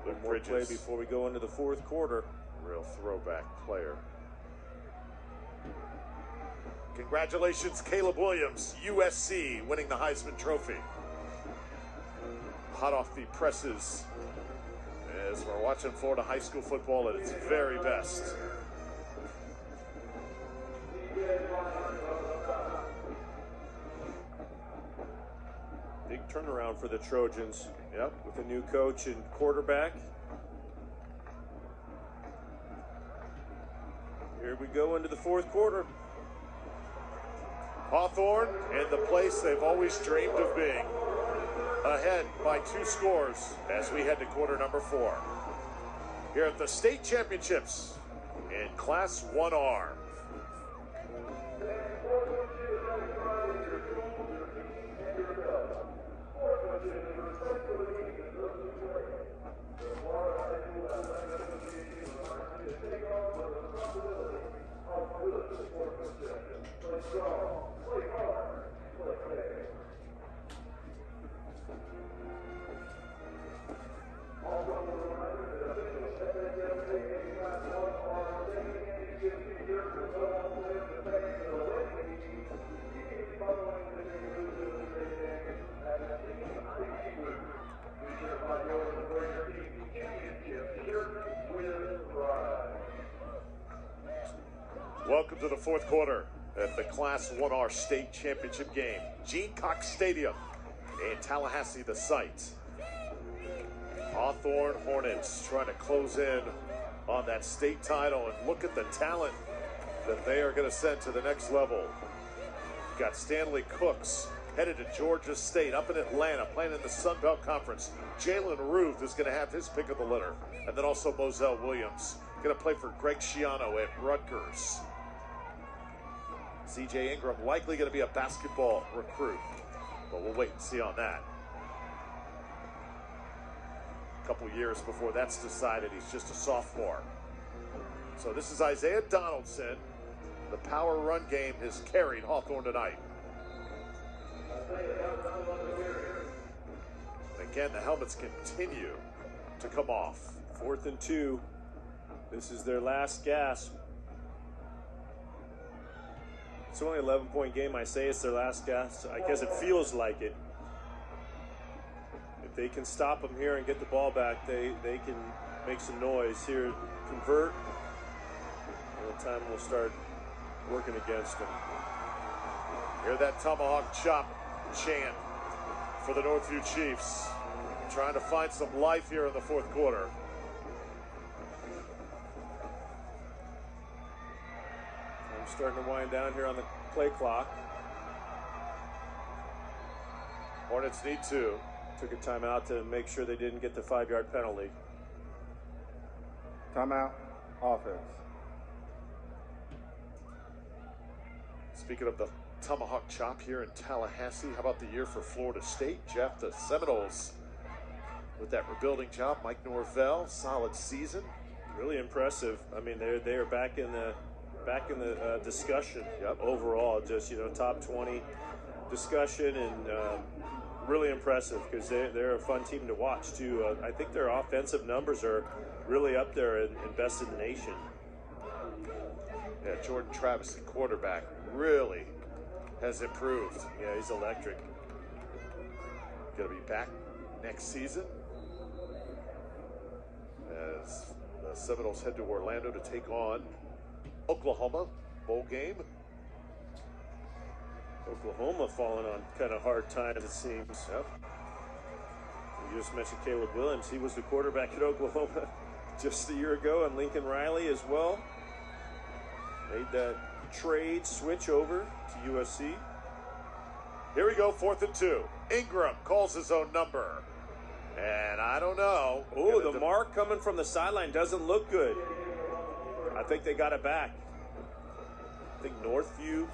One more play before we go into the fourth quarter. Real throwback player. Congratulations, Caleb Williams, USC, winning the Heisman Trophy. Hot off the presses as we're watching Florida high school football at its very best. Big turnaround for the Trojans. Yep, with a new coach and quarterback. Here we go into the fourth quarter. Hawthorne in the place they've always dreamed of being. Ahead by 2 scores as we head to quarter number 4. Here at the state championships in Class 1R. Welcome to the fourth quarter at the Class 1R State Championship game. Gene Cox Stadium in Tallahassee, the site. Hawthorne Hornets trying to close in on that state title, and look at the talent that they are going to send to the next level. You've got Stanley Cooks headed to Georgia State, up in Atlanta, playing in the Sun Belt Conference. Jalen Ruth is going to have his pick of the litter. And then also Moselle Williams, going to play for Greg Schiano at Rutgers. C.J. Ingram likely going to be a basketball recruit, but we'll wait and see on that. A couple years before that's decided, he's just a sophomore. So this is Isaiah Donaldson. The power run game has carried Hawthorne tonight. And again, the helmets continue to come off. 4th and 2. This is their last gasp. It's only an 11-point game. I say it's their last gasp. I guess it feels like it. If they can stop them here and get the ball back, they can make some noise here, convert, and the time will start working against them. Hear that tomahawk chop chant for the Northview Chiefs. Trying to find some life here in the fourth quarter. I'm starting to wind down here on the play clock. Hornets need 2. Took a timeout to make sure they didn't get the 5-yard penalty. Timeout, offense. Speaking of the tomahawk chop here in Tallahassee, how about the year for Florida State? Jeff, the Seminoles with that rebuilding job. Mike Norvell, solid season. Really impressive. I mean, they are back in the discussion. Yep. Overall. Just top 20 discussion, and really impressive because they're a fun team to watch too. I think their offensive numbers are really up there and best in the nation. Yeah, Jordan Travis, the quarterback, really has improved. Yeah, he's electric. Going to be back next season as the Seminoles head to Orlando to take on Oklahoma bowl game. Oklahoma falling on kind of hard times, it seems. Yep. You just mentioned Caleb Williams. He was the quarterback at Oklahoma just a year ago, and Lincoln Riley as well. Made that trade switch over to USC. Here we go, 4th and 2. Ingram calls his own number. And I don't know. Oh, the mark coming from the sideline doesn't look good. I think they got it back. I think Northview.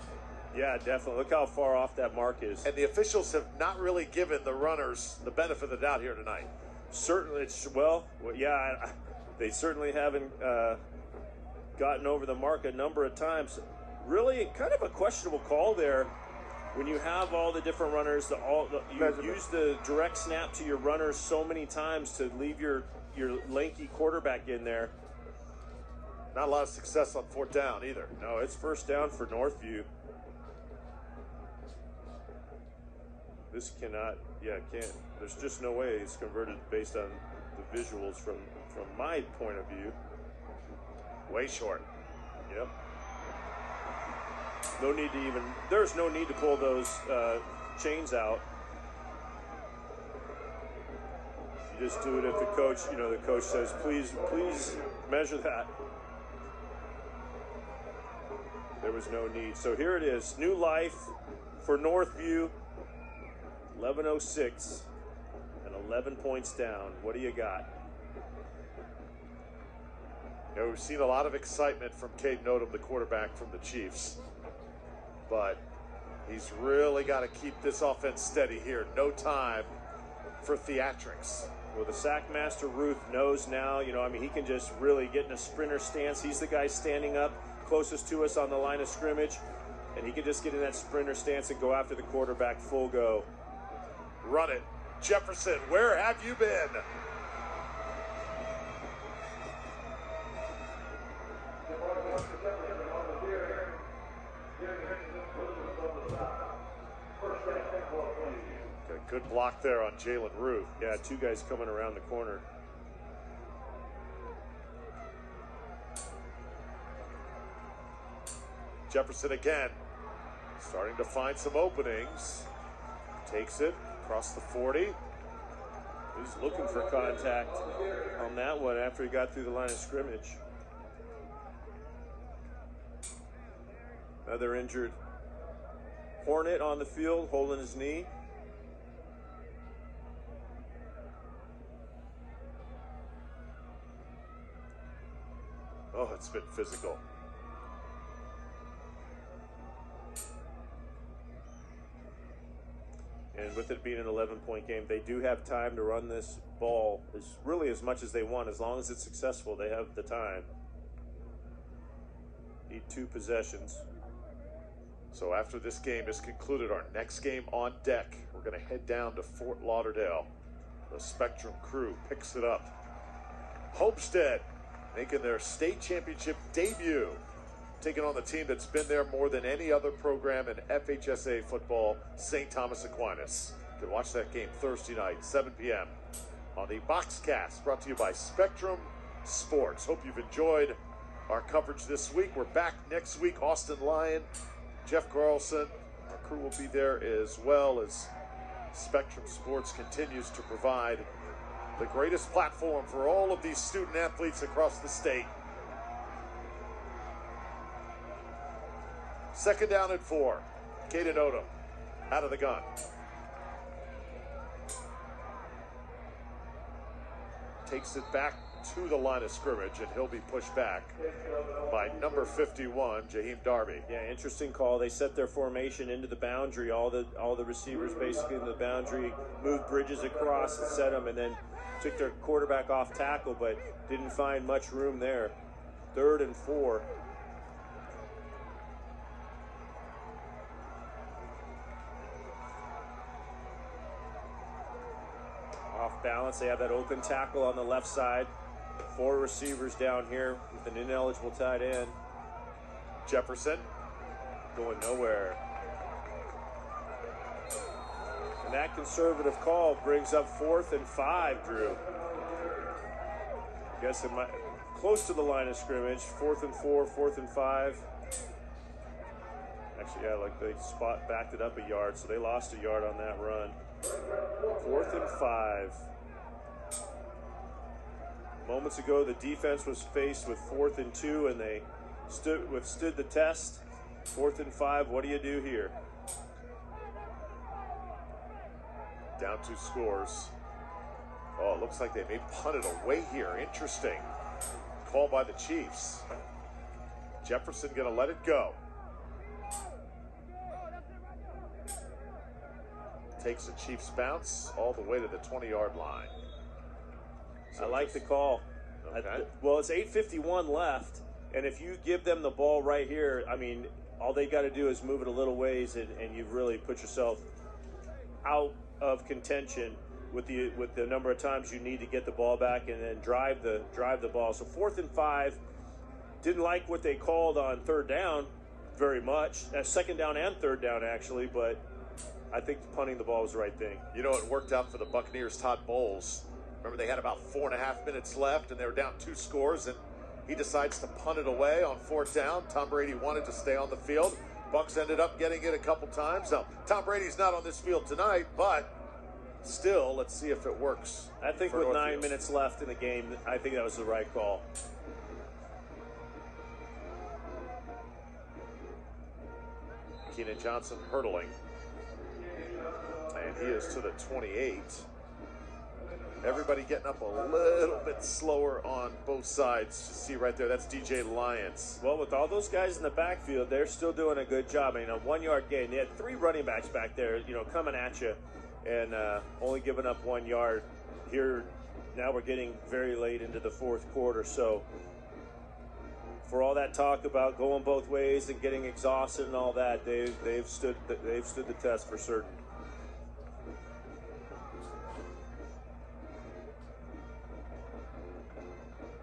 Yeah, definitely. Look how far off that mark is. And the officials have not really given the runners the benefit of the doubt here tonight. Certainly, yeah, they certainly haven't gotten over the mark a number of times. Really, kind of a questionable call there. When you have all the different runners, you use the direct snap to your runners so many times to leave your lanky quarterback in there. Not a lot of success on 4th down either. No, it's 1st down for Northview. This cannot, can't. There's just no way it's converted based on the visuals from my point of view. Way short. Yep. There's no need to pull those chains out. You just do it if the coach says, please measure that. There was no need. So here it is, new life for Northview. 11:06 and 11 points down. What do you got? We've seen a lot of excitement from Caden Odom, the quarterback from the Chiefs. But he's really got to keep this offense steady here. No time for theatrics. Well, the sack master Ruth knows now, he can just really get in a sprinter stance. He's the guy standing up closest to us on the line of scrimmage, and he can just get in that sprinter stance and go after the quarterback full go. Run it. Jefferson, where have you been? Good block there on Jalen Ruth. Yeah, 2 guys coming around the corner. Jefferson again, starting to find some openings. Takes it across the 40. He's looking for contact on that one after he got through the line of scrimmage. Another injured Hornet on the field, holding his knee. Oh, it's been physical. And with it being an 11-point game, they do have time to run this ball as much as they want. As long as it's successful, they have the time. Need 2 possessions. So after this game is concluded, our next game on deck, we're going to head down to Fort Lauderdale. The Spectrum crew picks it up. Homestead making their state championship debut, taking on the team that's been there more than any other program in FHSA football, St. Thomas Aquinas. You can watch that game Thursday night, 7 p.m. on the Boxcast, brought to you by Spectrum Sports. Hope you've enjoyed our coverage this week. We're back next week. Austin Lyon, Jeff Carlson, our crew will be there as well as Spectrum Sports continues to provide the greatest platform for all of these student athletes across the state. 2nd down and 4. Caden Odom out of the gun. Takes it back to the line of scrimmage, and he'll be pushed back by number 51, Jaheim Darby. Yeah, interesting call. They set their formation into the boundary. All the receivers basically in the boundary, moved bridges across and set them, and then took their quarterback off tackle, but didn't find much room there. 3rd and 4. Off balance, they have that open tackle on the left side. 4 receivers down here with an ineligible tight end. Jefferson going nowhere. And that conservative call brings up 4th and 5, Drew. guess it might, close to the line of scrimmage. 4th and 4, 4th and 5. Actually, yeah, like they backed it up a yard, so they lost a yard on that run. 4th and 5. Moments ago, the defense was faced with 4th and 2, and they withstood the test. 4th and 5. What do you do here? Down 2 scores. Oh, it looks like they may punt it away here. Interesting. Call by the Chiefs. Jefferson going to let it go. Takes the Chiefs bounce all the way to the 20-yard line. So I like the call. Okay. Well, it's 8:51 left, and if you give them the ball right here, I mean, all they got to do is move it a little ways, and you've really put yourself out of contention with the number of times you need to get the ball back and then drive the ball. So 4th and 5. Didn't like what they called on 3rd down very much. 2nd down and 3rd down actually, but I think punting the ball was the right thing. You know, it worked out for the Buccaneers. Todd Bowles, remember they had about 4.5 minutes left and they were down 2 scores, and he decides to punt it away on 4th down. Tom Brady wanted to stay on the field. Bucs ended up getting it a couple times. Now, Tom Brady's not on this field tonight, but still, let's see if it works. I think with 9 minutes left in the game, I think that was the right call. Keenan Johnson hurdling. And he is to the 28. Everybody getting up a little bit slower on both sides. You see right there, that's DJ Lyons. Well, with all those guys in the backfield, they're still doing a good job. I mean, a 1-yard gain. They had 3 running backs back there, you know, coming at you, and only giving up 1 yard. Here, now we're getting very late into the 4th quarter. So, for all that talk about going both ways and getting exhausted and all that, they've stood the test for certain.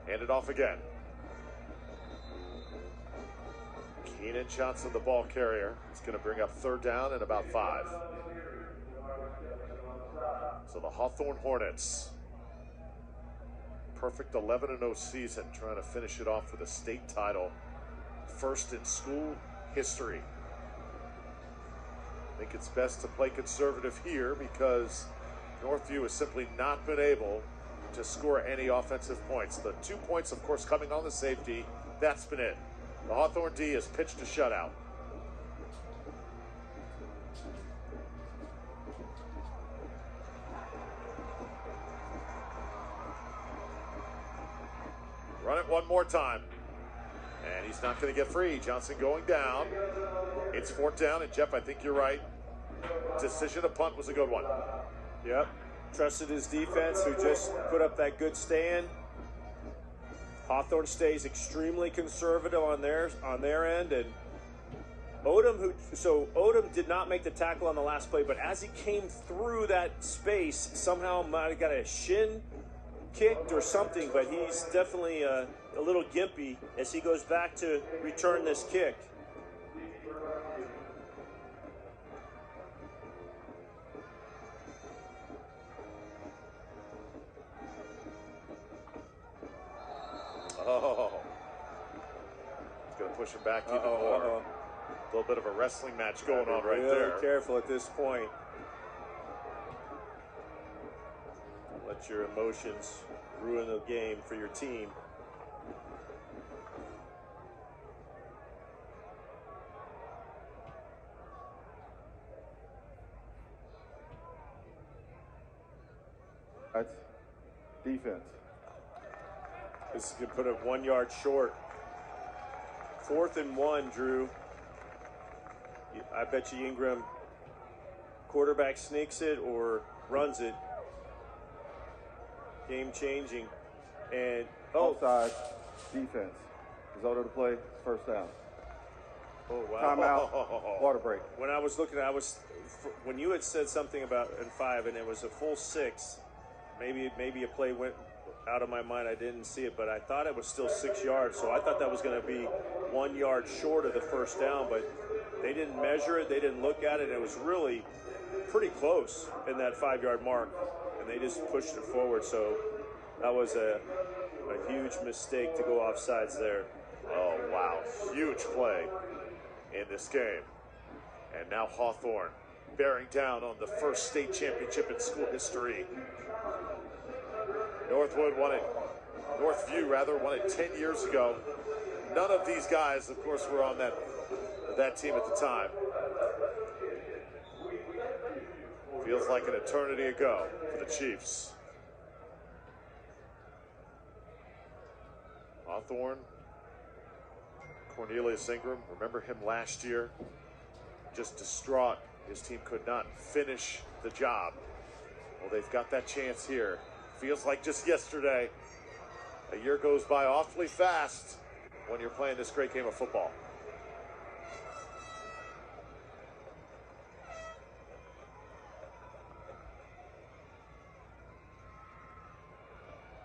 Hand it off again. Keenan Johnson, the ball carrier. It's going to bring up 3rd down and about 5. So the Hawthorne Hornets, perfect 11-0 season, trying to finish it off with a state title. First in school history. I think it's best to play conservative here because Northview has simply not been able to score any offensive points. The 2 points, of course, coming on the safety. That's been it. The Hawthorne D has pitched a shutout. Run it one more time. And he's not going to get free. Johnson going down. It's 4th down, and Jeff, I think you're right. Decision to punt was a good one. Yep. Trusted his defense, who just put up that good stand. Hawthorne stays extremely conservative on their end, and Odom did not make the tackle on the last play, but as he came through that space, somehow might have got a shin kicked or something, but he's definitely a little gimpy as he goes back to return this kick. Oh, it's going to push him back even more. A little bit of a wrestling match going on right there. Really careful at this point. Don't let your emotions ruin the game for your team. That's defense. This is going to put it 1 yard short. 4th and 1, Drew. I bet you Ingram quarterback sneaks it or runs it. Game changing. And offside, defense. Result of the play, 1st down. Oh wow! Timeout, water break. When I was looking, when you had said something about in 5 and it was a full 6. Maybe a play went out of my mind. I didn't see it, but I thought it was still 6 yards. So I thought that was going to be 1 yard short of the 1st down, but they didn't measure it. They didn't look at it. It was really pretty close in that 5 yard mark, and they just pushed it forward. So that was A huge mistake to go offsides there. Oh, wow. Huge play in this game. And now Hawthorne bearing down on the first state championship in school history. Northview won it 10 years ago. None of these guys, of course, were on that team at the time. Feels like an eternity ago for the Chiefs. Hawthorne, Cornelius Ingram, remember him last year? Just distraught. His team could not finish the job. Well, they've got that chance here. Feels like just yesterday. A year goes by awfully fast when you're playing this great game of football.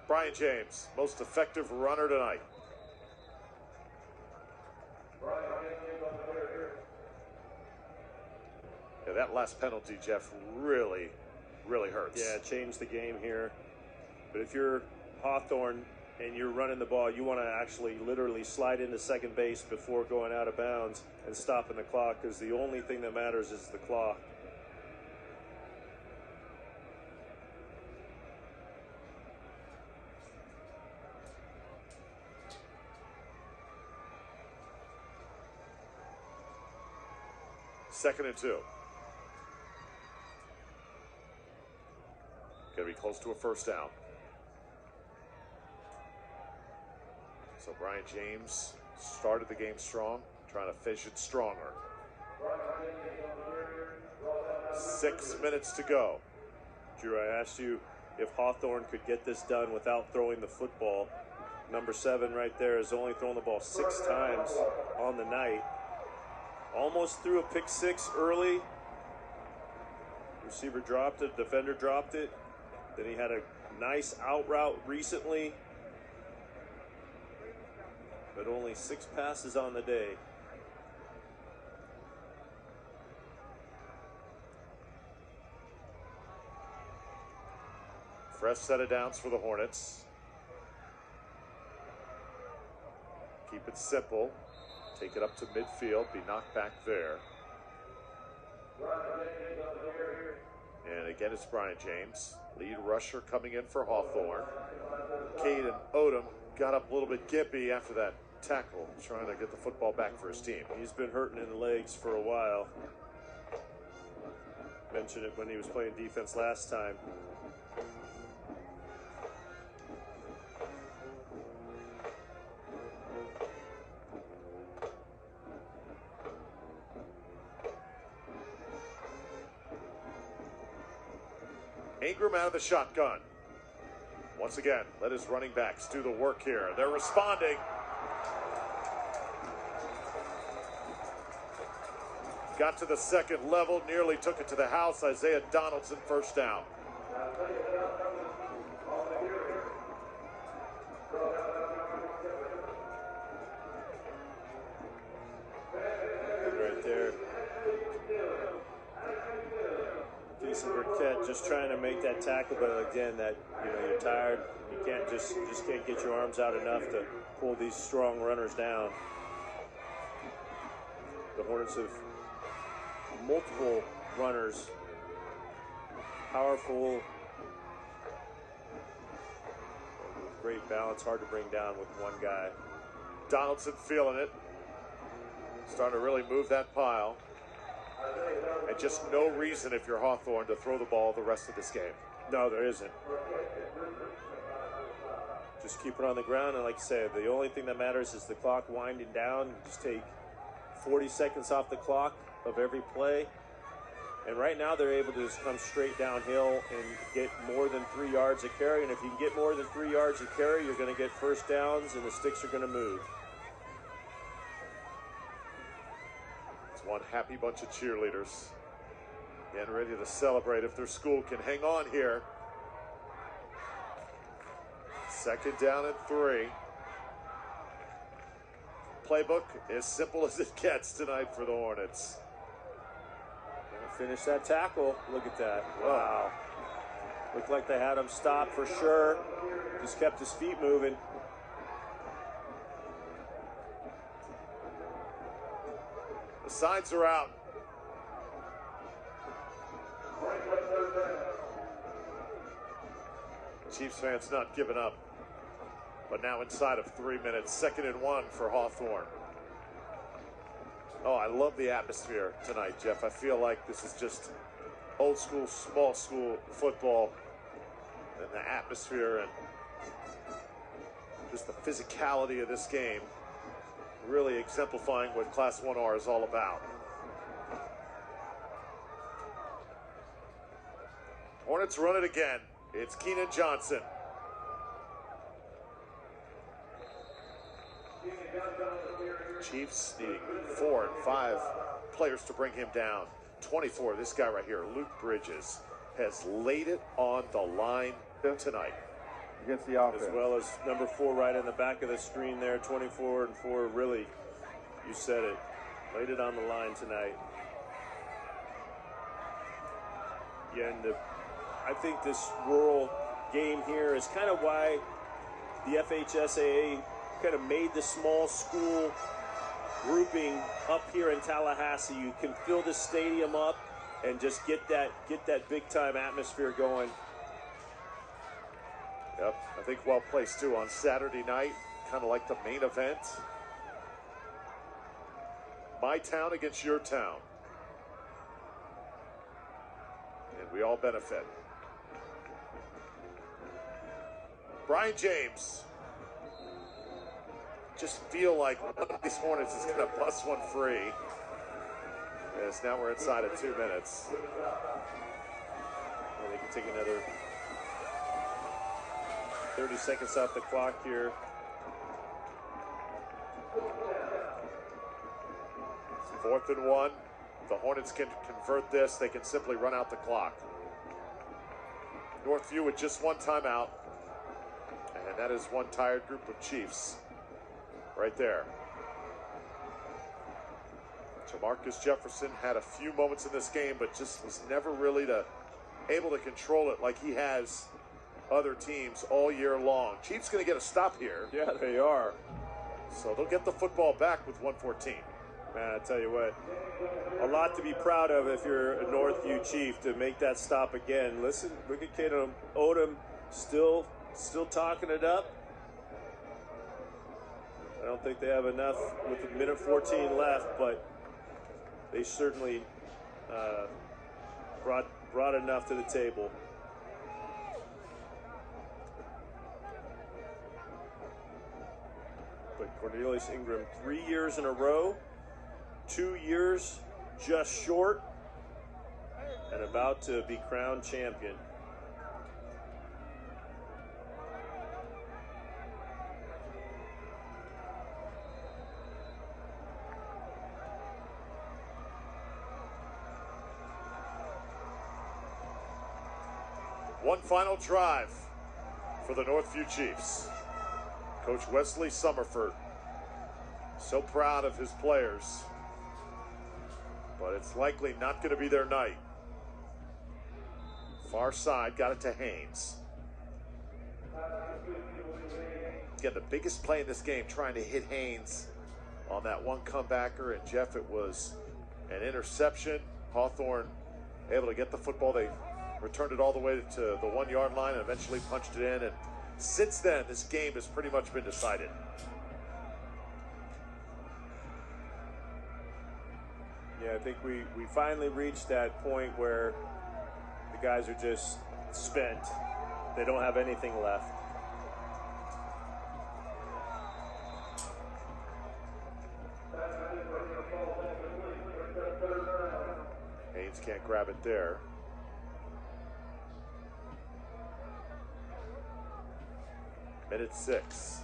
Brian James, most effective runner tonight. Yeah, that last penalty, Jeff, really hurts. Yeah, changed the game here. But if you're Hawthorne and you're running the ball, you want to actually literally slide into second base before going out of bounds and stopping the clock, because the only thing that matters is the clock. Second and 2. Gonna be close to a first down. So Brian James started the game strong, trying to finish it stronger. 6 minutes to go. Drew, I asked you if Hawthorne could get this done without throwing the football. Number 7 right there has only thrown the ball 6 times on the night. Almost threw a pick 6 early. Receiver dropped it, defender dropped it. Then he had a nice out route recently. But only 6 passes on the day. Fresh set of downs for the Hornets. Keep it simple. Take it up to midfield, be knocked back there. And again, it's Brian James, lead rusher coming in for Hawthorne. Caden Odom got up a little bit gimpy after that tackle, trying to get the football back for his team. He's been hurting in the legs for a while. Mentioned it when he was playing defense last time. Ingram out of the shotgun. Once again, let his running backs do the work here. They're responding. Got to the second level, nearly took it to the house. Isaiah Donaldson, first down. Right there. Jason Burkett just trying to make that tackle, but again, that you're tired. You can't just can't get your arms out enough to pull these strong runners down. The Hornets have multiple runners, powerful, with great balance, hard to bring down with one guy. Donaldson feeling it. Starting to really move that pile. And just no reason, if you're Hawthorne, to throw the ball the rest of this game. No, there isn't. Just keep it on the ground, and like I said, the only thing that matters is the clock winding down. Just take 40 seconds off the clock of every play. And right now they're able to just come straight downhill and get more than 3 yards a carry. And if you can get more than 3 yards a carry, you're going to get first downs and the sticks are going to move. It's one happy bunch of cheerleaders getting ready to celebrate if their school can hang on here. Second down and 3. Playbook as simple as it gets tonight for the Hornets. Finish that tackle. Look at that. Wow. Looked like they had him stopped for sure. Just kept his feet moving. The signs are out. Chiefs fans not giving up. But now inside of 3 minutes, 2nd and 1 for Hawthorne. Oh, I love the atmosphere tonight, Jeff. I feel like this is just old school, small school football, and the atmosphere and just the physicality of this game really exemplifying what Class 1R is all about. Hornets run it again. It's Keenan Johnson. Chiefs needing 4 and 5 players to bring him down. 24, this guy right here, Luke Bridges, has laid it on the line tonight. Against the offense. As well as number 4 right in the back of the screen there, 24 and 4, really, you said it, laid it on the line tonight. Yeah, and I think this rural game here is kind of why the FHSAA kind of made the small school grouping up here in Tallahassee. You can fill the stadium up and just get that big time atmosphere going. Yep, I think well placed too on Saturday night, kind of like the main event. My town against your town. And we all benefit. Brian James. Just feel like one of these Hornets is going to bust one free. As now we're inside of 2 minutes. And they can take another 30 seconds off the clock here. It's 4th and 1. If the Hornets can convert this, they can simply run out the clock. Northview with just one timeout. And that is one tired group of Chiefs. Right there. Jamarcus Jefferson had a few moments in this game, but just was never really able to control it like he has other teams all year long. Chiefs going to get a stop here. Yeah, they are. So they'll get the football back with 1:14. Man, I tell you what, a lot to be proud of if you're a Northview Chief to make that stop again. Listen, look at Caden Odom still talking it up. I don't think they have enough with a minute 14 left, but they certainly brought enough to the table. But Cornelius Ingram, 3 years in a row, 2 years just short, and about to be crowned champion. One final drive for the Northview Chiefs. Coach Wesley Summerford, so proud of his players, but it's likely not going to be their night. Far side, got it to Haynes. Again, the biggest play in this game, trying to hit Haynes on that one comebacker, and Jeff, it was an interception. Hawthorne able to get the football. They returned it all the way to the 1 yard line and eventually punched it in. And since then, this game has pretty much been decided. Yeah, I think we finally reached that point where the guys are just spent. They don't have anything left. Haynes can't grab it there. Minute 6.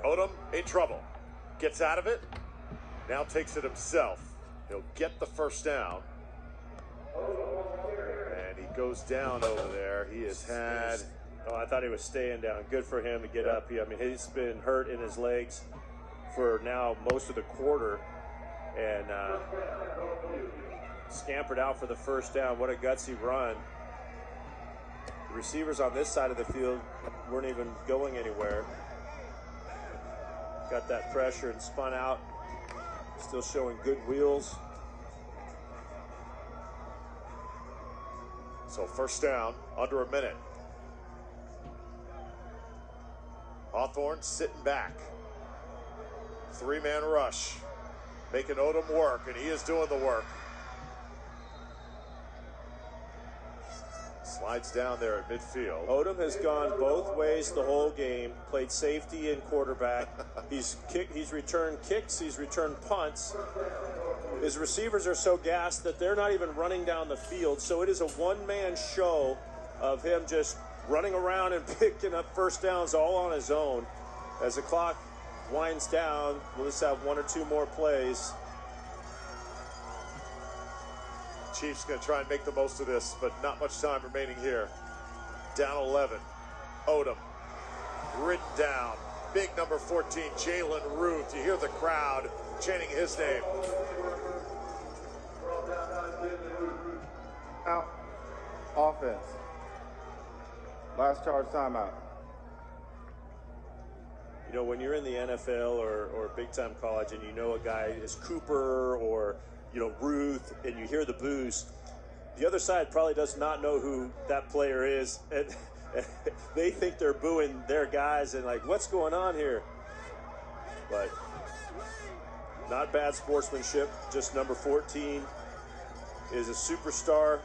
Odom in trouble. Gets out of it. Now takes it himself. He'll get the first down. And he goes down over there. He has had... Oh, I thought he was staying down. Good for him to get up. I mean, he's been hurt in his legs for now most of the quarter. And scampered out for the first down. What a gutsy run. The receivers on this side of the field weren't even going anywhere. Got that pressure and spun out. Still showing good wheels. So first down, under a minute. Hawthorne sitting back. Three-man rush. Making Odom work, and he is doing the work. Slides down there at midfield. Odom has gone both ways the whole game, played safety and quarterback. He's returned kicks, he's returned punts. His receivers are so gassed that they're not even running down the field, so it is a one-man show of him just running around and picking up first downs all on his own. As the clock winds down, we'll just have one or two more plays. Chiefs going to try and make the most of this, but not much time remaining here. Down 11. Odom ridden down. Big number 14, Jalen Ruth. You hear the crowd chanting his name. Out. Offense. Last charge timeout. You know, when you're in the NFL or big-time college and you know a guy is Cooper or, you know, Ruth, and you hear the boos, the other side probably does not know who that player is. And they think they're booing their guys and like, what's going on here? But not bad sportsmanship. Just number 14 is a superstar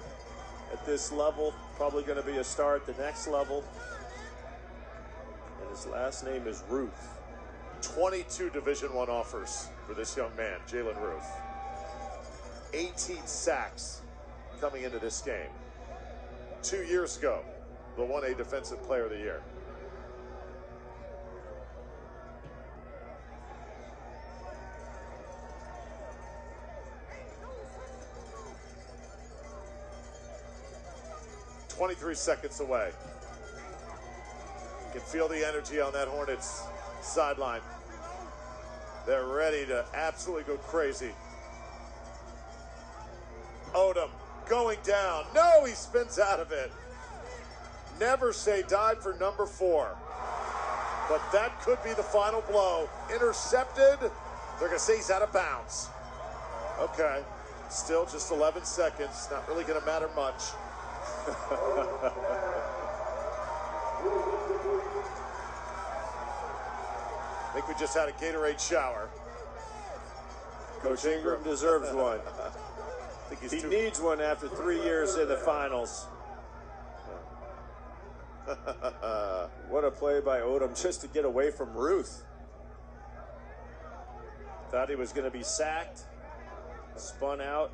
at this level. Probably going to be a star at the next level. And his last name is Ruth. 22 Division I offers for this young man, Jalen Ruth. 18 sacks coming into this game. 2 years ago, the 1A Defensive Player of the Year. "23 seconds away." You can feel the energy on that Hornets sideline. They're ready to absolutely go crazy. Odom going down. No, he spins out of it. Never say die for number 4. But that could be the final blow. Intercepted. They're going to say he's out of bounds. Okay. Still just 11 seconds. Not really going to matter much. I think we just had a Gatorade shower. Coach Ingram deserves one. I think He needs one after 3 years in the finals. What a play by Odom just to get away from Ruth. Thought he was going to be sacked. Spun out.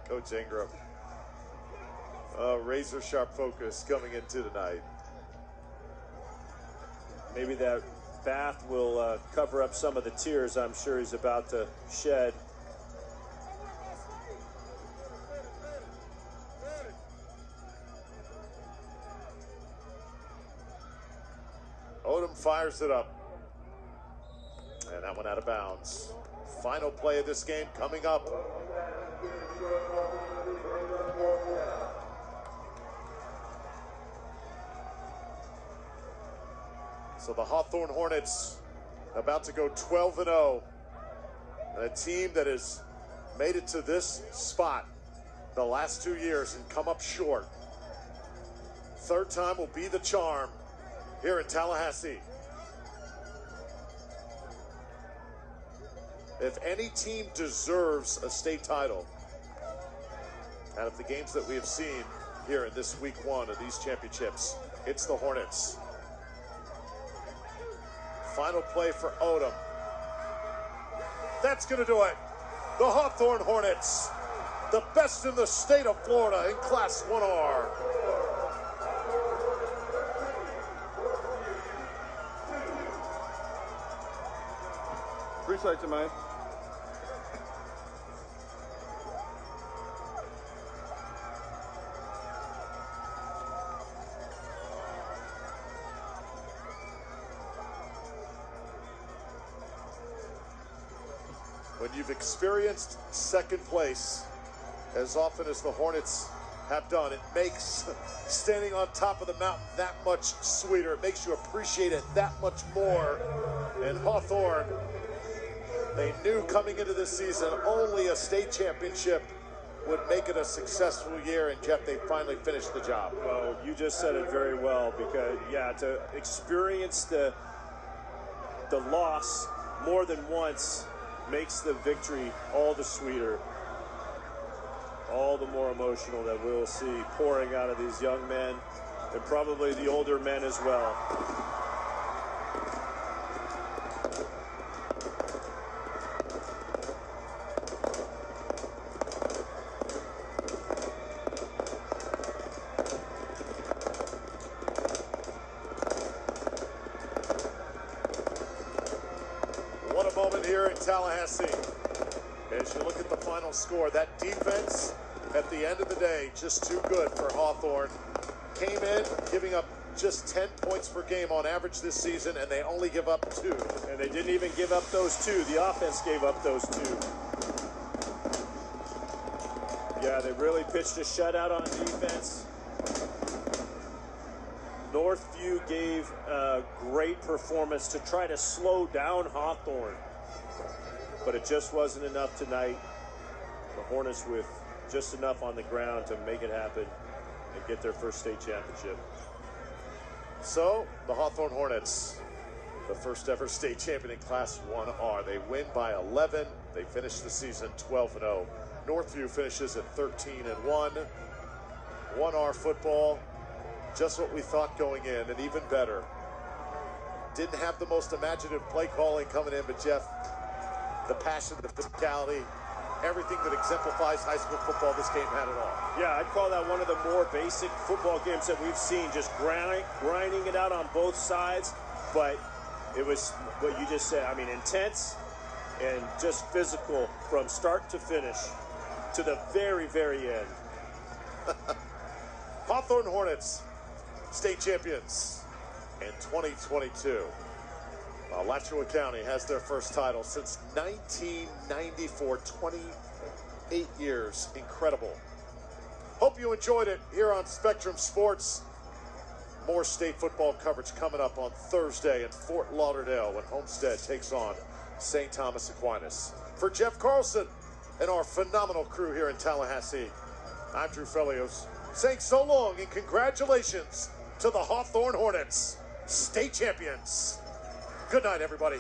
Coach Ingram. Razor sharp focus coming into tonight. Maybe that bath will cover up some of the tears I'm sure he's about to shed. Odom fires it up. And that one out of bounds. Final play of this game coming up. So the Hawthorne Hornets about to go 12-0. And a team that has made it to this spot the last 2 years and come up short. Third time will be the charm here in Tallahassee. If any team deserves a state title out of the games that we have seen here in this week 1 of these championships, it's the Hornets. Final play for Odom. That's going to do it. The Hawthorne Hornets, the best in the state of Florida in Class 1R. Appreciate you, man. When you've experienced second place as often as the Hornets have done, it makes standing on top of the mountain that much sweeter. It makes you appreciate it that much more. And Hawthorne, they knew coming into this season only a state championship would make it a successful year, and Jeff, they finally finished the job. Well, you just said it very well, because yeah, to experience the loss more than once makes the victory all the sweeter, all the more emotional that we'll see pouring out of these young men, and probably the older men as well. What a moment here in Tallahassee. As you look at the final score, that defense at the end of the day, just too good for Hawthorne. Came in giving up just 10 points per game on average this season, and they only give up 2. And they didn't even give up those 2. The offense gave up those 2. Yeah, they really pitched a shutout on defense. Northview gave a great performance to try to slow down Hawthorne, but it just wasn't enough tonight. The Hornets with just enough on the ground to make it happen and get their first state championship. So, the Hawthorne Hornets, the first ever state champion in Class 1R. They win by 11. They finish the season 12-0. Northview finishes at 13-1. 1R football, just what we thought going in, and even better. Didn't have the most imaginative play calling coming in, but Jeff, the passion, the physicality, everything that exemplifies high school football, this game had it all. Yeah, I'd call that one of the more basic football games that we've seen, just grinding it out on both sides, but it was what you just said. I mean, intense and just physical from start to finish to the very, very end. Hawthorne Hornets, state champions in 2022. Alachua County has their first title since 1994, 28 years. Incredible. Hope you enjoyed it here on Spectrum Sports. More state football coverage coming up on Thursday in Fort Lauderdale when Homestead takes on St. Thomas Aquinas. For Jeff Carlson and our phenomenal crew here in Tallahassee, I'm Drew Felios, saying so long and congratulations to the Hawthorne Hornets, state champions. Good night, everybody.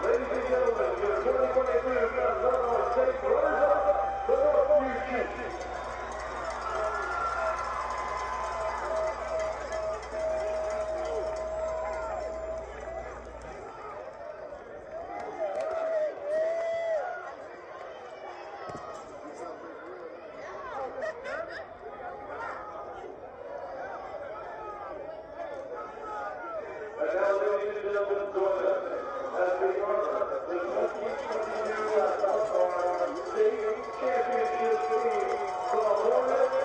Ladies and gentlemen, your 2022 Hawthorne State runners-up, the NORTHVIEW Chiefs. And now, ladies and gentlemen, join us as we honor the 2022 Hawthorne State Championship team, the Hornets.